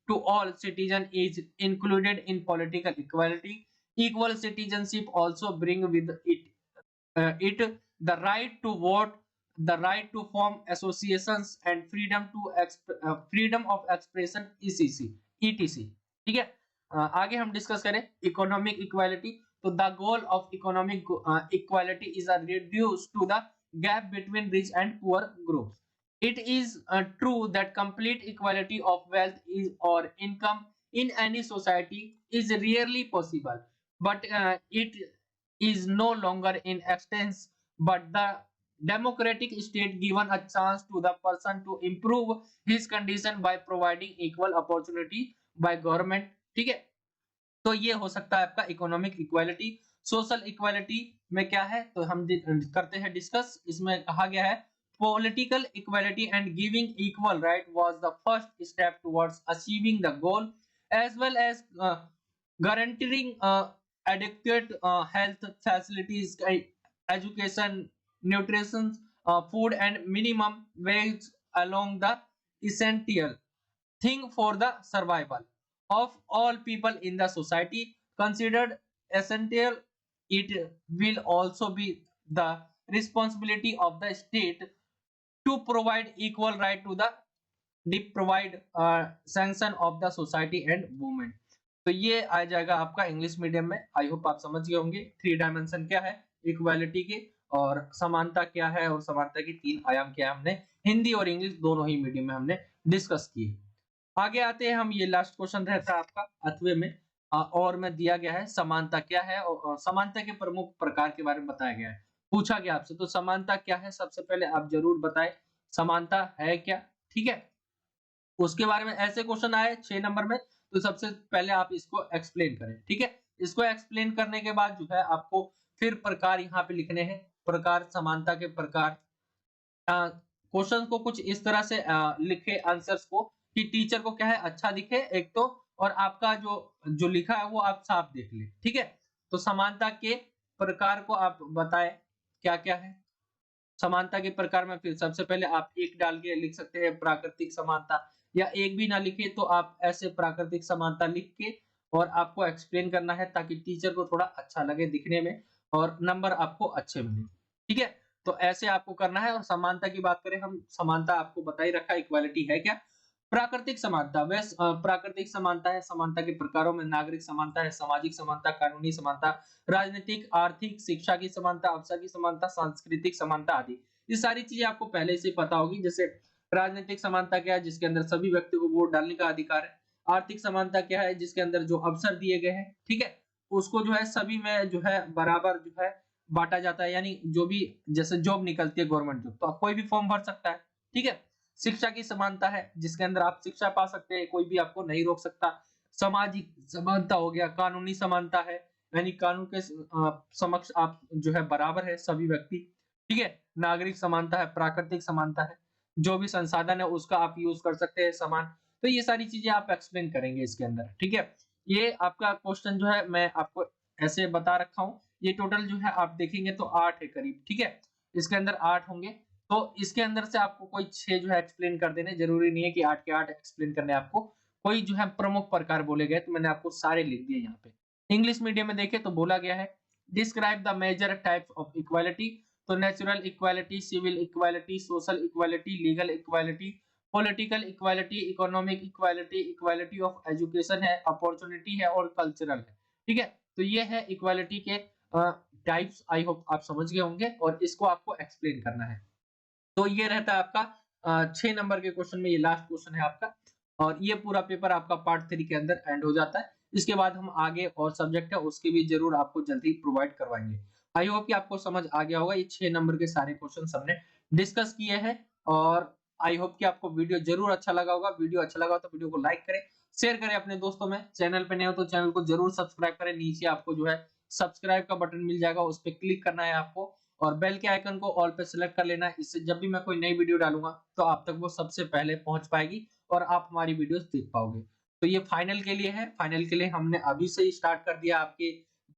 S1: to all citizen is included in political equality. Equal citizenship also bring with it the right to vote, the right to form associations and freedom of expression ETC. ठीक है, आगे हम डिस्कस करें इकोनॉमिक इक्वालिटी। तो the goal of economic equality is a reduce to the gap between rich and poor groups. It is true that complete equality of wealth is or income in any society is rarely possible, but it is no longer in existence. But the democratic state given a chance to the person to improve his condition by providing equal opportunity by government। ठीक है, तो ये हो सकता है आपका इकोनॉमिक इक्वालिटी। सोशल इक्वालिटी में क्या है, तो हम करते हैं डिस्कस। इसमें कहा गया है political equality and giving equal right was the first step towards achieving the goal as well as guaranteeing adequate health facilities, education, nutrition, food and minimum wage along the essential thing for the survival of all people in the society considered essential. It will also be the responsibility of the state to provide equal right to the deprived sanction of the society and women। तो ये आ जाएगा आपका इंग्लिश मीडियम में। आई होप आप समझ गए होंगे 3 डायमेंशन क्या है इक्वालिटी के, और समानता क्या है, और समानता की 3 आयाम क्या है, हमने हिंदी और इंग्लिश दोनों ही मीडियम में हमने डिस्कस किए। आगे आते हैं हम, ये लास्ट क्वेश्चन रहता है आपका 8वें में, और में दिया गया है समानता क्या है और समानता के प्रमुख प्रकार के बारे में बताया गया है। पूछा गया आपसे तो समानता क्या है, सबसे पहले आप जरूर बताएं समानता है क्या। ठीक है, उसके बारे में ऐसे क्वेश्चन आए 6 नंबर में, तो सबसे पहले आप इसको एक्सप्लेन करें। ठीक है, इसको एक्सप्लेन करने के बाद जो है आपको फिर प्रकार यहाँ पे लिखने हैं, प्रकार, समानता के प्रकार। क्वेश्चन को कुछ इस तरह से लिखे आंसर्स को कि टीचर को क्या है अच्छा दिखे एक तो, और आपका जो लिखा है वो आप साफ देख ले। ठीक है, तो समानता के प्रकार को आप बताएं क्या क्या है। समानता के प्रकार में फिर सबसे पहले आप एक डाल के लिख सकते हैं प्राकृतिक समानता, या एक भी ना लिखे तो आप ऐसे प्राकृतिक समानता लिख के और आपको एक्सप्लेन करना है ताकि टीचर को थोड़ा अच्छा लगे दिखने में और नंबर आपको अच्छे मिले। ठीक है, तो ऐसे आपको करना है। और समानता की बात करें हम, समानता आपको बता ही रखा इक्वालिटी है क्या। प्राकृतिक समानता, वह प्राकृतिक समानता है। समानता के प्रकारों में नागरिक समानता है, सामाजिक समानता, कानूनी समानता, राजनीतिक, आर्थिक, शिक्षा की समानता, अवसर की समानता, सांस्कृतिक समानता आदि। ये सारी चीजें आपको पहले से पता होगी। जैसे राजनीतिक समानता क्या है, जिसके अंदर सभी व्यक्तियों को वोट डालने का अधिकार है। आर्थिक समानता क्या है, जिसके अंदर जो अवसर दिए गए हैं, ठीक है, उसको जो है सभी में जो है बराबर जो है बांटा जाता है। यानी जो भी जैसे जॉब निकलती है गवर्नमेंट जॉब, तो कोई भी फॉर्म भर सकता है। ठीक है, शिक्षा की समानता है, जिसके अंदर आप शिक्षा पा सकते हैं, कोई भी आपको नहीं रोक सकता। सामाजिक समानता हो गया। कानूनी समानता है, यानी कानून के समक्ष आप जो है बराबर है सभी व्यक्ति। ठीक है, नागरिक समानता है। प्राकृतिक समानता है, जो भी संसाधन है उसका आप यूज कर सकते हैं समान। तो ये सारी चीजें आप एक्सप्लेन करेंगे इसके अंदर, ठीक है। ये आपका क्वेश्चन जो है मैं आपको ऐसे बता रखा हूँ, ये टोटल जो है आप देखेंगे तो 8 है करीब, ठीक है। इसके अंदर 8 होंगे, तो इसके अंदर से आपको कोई 6 जो है एक्सप्लेन कर देने, जरूरी नहीं है कि 8 के 8 एक्सप्लेन करने आपको। कोई जो है प्रमुख प्रकार बोले गए तो मैंने आपको सारे लिख दिए यहाँ पे। इंग्लिश मीडियम में देखें तो बोला गया है describe the major types of equality, तो natural equality, civil equality, social equality, legal equality, political equality, economic equality, equality of education है, अपॉर्चुनिटी है और कल्चरल है, ठीक है। तो ये है इक्वालिटी के टाइप्स, आई होप आप समझ गए होंगे और इसको आपको एक्सप्लेन करना है। तो ये रहता है आपका 6 नंबर के क्वेश्चन में, ये लास्ट क्वेश्चन है आपका और ये पूरा पेपर आपका पार्ट 3 के अंदर एंड हो जाता है। इसके बाद हम आगे और सब्जेक्ट है उसके भी जरूर आपको जल्दी प्रोवाइड करवाएंगे। आई होप कि आपको समझ आ गया होगा, ये 6 नंबर के सारे क्वेश्चन हमने डिस्कस किए हैं और आई होप कि आपको वीडियो जरूर अच्छा लगा होगा। वीडियो अच्छा लगा तो वीडियो को लाइक करें, शेयर करें अपने दोस्तों में। चैनल पे नए हो तो चैनल को जरूर सब्सक्राइब करें, नीचे आपको जो है सब्सक्राइब का बटन मिल जाएगा, उस पर क्लिक करना है आपको और बेल के आइकन को ऑल पे सिलेक्ट कर लेना है। इससे जब भी मैं कोई नई वीडियो डालूंगा तो आप तक वो सबसे पहले पहुंच पाएगी और आप हमारी वीडियोस देख पाओगे। तो ये फाइनल के लिए है, फाइनल के लिए हमने अभी से ही स्टार्ट कर दिया आपके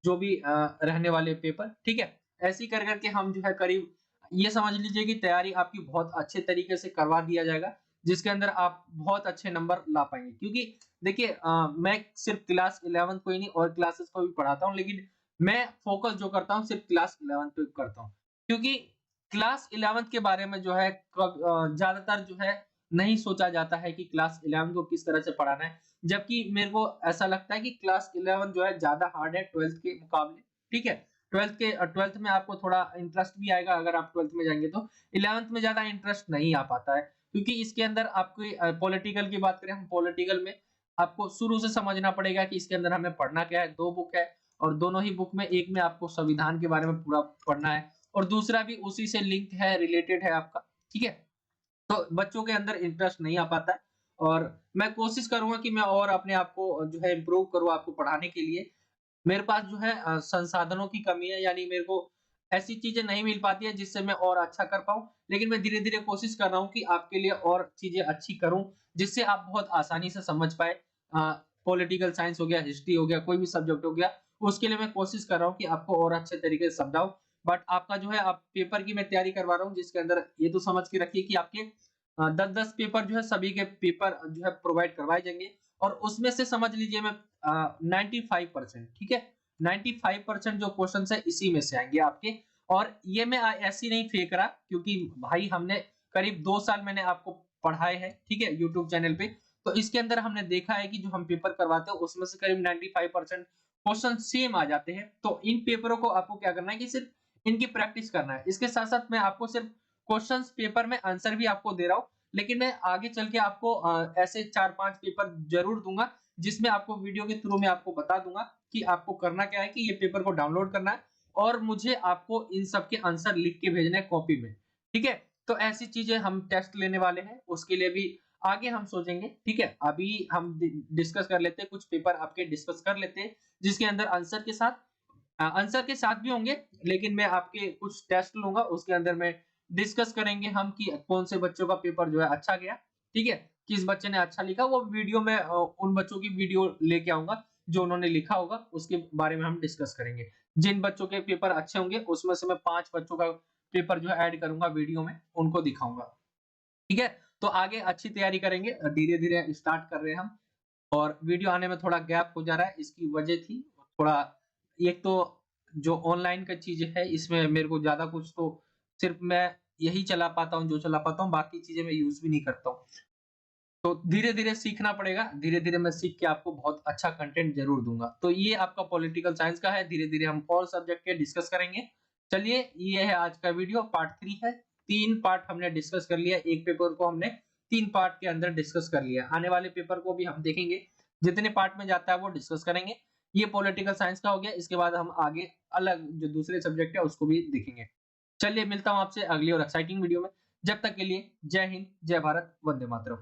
S1: जो भी रहने वाले पेपर, ठीक है। ऐसे ही कर करके हम जो है करीब ये समझ लीजिए कि तैयारी आपकी बहुत अच्छे तरीके से करवा दिया जाएगा, जिसके अंदर आप बहुत अच्छे नंबर ला पाएंगे। क्योंकि देखिए मैं सिर्फ क्लास 11 को ही नहीं और क्लासेस को भी पढ़ाता हूँ, लेकिन मैं फोकस जो करता हूँ सिर्फ क्लास 11 पे करता हूँ। क्योंकि क्लास 11 के बारे में जो है ज्यादातर जो है नहीं सोचा जाता है कि क्लास 11 को किस तरह से पढ़ाना है, जबकि मेरे को ऐसा लगता है कि क्लास 11 जो है ज्यादा हार्ड है 12th के मुकाबले, ठीक है। 12th में आपको थोड़ा इंटरेस्ट भी आएगा अगर आप 12th में जाएंगे, तो 11th में ज्यादा इंटरेस्ट नहीं आ पाता है। क्योंकि इसके अंदर आपको पॉलिटिकल की बात करें, हम पॉलिटिकल में आपको शुरू से समझना पड़ेगा कि इसके अंदर हमें पढ़ना क्या है। 2 बुक है और दोनों ही बुक में एक में आपको संविधान के बारे में पूरा पढ़ना है और दूसरा भी उसी से लिंक है, रिलेटेड है आपका, ठीक है। तो बच्चों के अंदर इंटरेस्ट नहीं आ पाता है और मैं कोशिश करूंगा कि मैं और अपने आप को जो है इम्प्रूव करूं आपको पढ़ाने के लिए। मेरे पास जो है संसाधनों की कमी है, यानी मेरे को ऐसी चीजें नहीं मिल पाती है जिससे मैं और अच्छा कर पाऊं, लेकिन मैं धीरे धीरे कोशिश कर रहा हूं कि आपके लिए और चीजें अच्छी करूं जिससे आप बहुत आसानी से समझ पाए। पॉलिटिकल साइंस हो गया, हिस्ट्री हो गया, कोई भी सब्जेक्ट हो गया, उसके लिए मैं कोशिश कर रहा हूँ कि आपको और अच्छे तरीके से समझाऊं। बट आपका जो है आप पेपर की मैं तैयारी करवा रहा हूँ, जिसके अंदर ये तो समझ के रखिए कि आपके 10-10 पेपर जो है सभी के पेपर जो है प्रोवाइड करवाए जाएंगे और उसमें से समझ लीजिए मैं 95%, ठीक है, 95% जो क्वेश्चन है इसी में से आएंगे आपके। और ये मैं ऐसी नहीं फेंक रहा, क्योंकि भाई हमने करीब 2 साल मैंने आपको पढ़ाए हैं, ठीक है, यूट्यूब चैनल पे। तो इसके अंदर हमने देखा है कि जो हम पेपर करवाते हैं उसमें से करीब 95% क्वेश्चन सेम आ जाते हैं। तो इन पेपरों को आपको क्या करना है कि सिर्फ इनकी प्रैक्टिस करना है। इसके साथ साथ मैं आपको सिर्फ क्वेश्चंस पेपर में आंसर भी आपको दे रहा हूँ, लेकिन मैं आगे चल के आपको ऐसे 4-5 पेपर जरूर दूंगा, जिसमें आपको वीडियो के थ्रू में आपको बता दूंगा कि आपको करना क्या है, कि ये पेपर को डाउनलोड करना है और मुझे आपको इन सब के आंसर लिख के भेजने हैं कॉपी में, ठीक है। तो ऐसी चीजें हम टेस्ट लेने वाले हैं, उसके लिए भी आगे हम सोचेंगे, ठीक है। अभी हम डिस्कस कर लेते हैं, कुछ पेपर आपके डिस्कस कर लेते हैं जिसके अंदर आंसर के साथ भी होंगे, लेकिन मैं आपके कुछ टेस्ट लूंगा, उसके अंदर मैं डिस्कस करेंगे हम कि कौन से बच्चों का पेपर जो है अच्छा गया, ठीक है, किस बच्चे ने अच्छा लिखा। वो वीडियो में उन बच्चों की वीडियो लेके आऊंगा जो उन्होंने लिखा होगा, उसके बारे में हम डिस्कस करेंगे। जिन बच्चों के पेपर अच्छे होंगे उसमें से मैं 5 बच्चों का पेपर जो है ऐड करूंगा वीडियो में, उनको दिखाऊंगा, ठीक है। तो आगे अच्छी तैयारी करेंगे, धीरे धीरे स्टार्ट कर रहे हैं हम। और वीडियो आने में थोड़ा गैप हो जा रहा है, इसकी वजह थी थोड़ा, एक तो जो ऑनलाइन का चीज है इसमें मेरे को ज्यादा कुछ तो सिर्फ मैं यही चला पाता हूँ जो चला पाता हूँ, बाकी चीजें मैं यूज भी नहीं करता हूँ। तो धीरे धीरे सीखना पड़ेगा, धीरे धीरे मैं सीख के आपको बहुत अच्छा कंटेंट जरूर दूंगा। तो ये आपका पॉलिटिकल साइंस का है, धीरे धीरे हम ऑल सब्जेक्ट के डिस्कस करेंगे। चलिए, ये है आज का वीडियो, पार्ट 3 है। 3 पार्ट हमने डिस्कस कर लिया, एक पेपर को हमने 3 पार्ट के अंदर डिस्कस कर लिया। आने वाले पेपर को भी हम देखेंगे, जितने पार्ट में जाता है वो डिस्कस करेंगे। ये पॉलिटिकल साइंस का हो गया, इसके बाद हम आगे अलग जो दूसरे सब्जेक्ट है उसको भी देखेंगे। चलिए, मिलता हूँ आपसे अगली और एक्साइटिंग वीडियो में। जब तक के लिए जय हिंद, जय भारत, वंदे मातरम।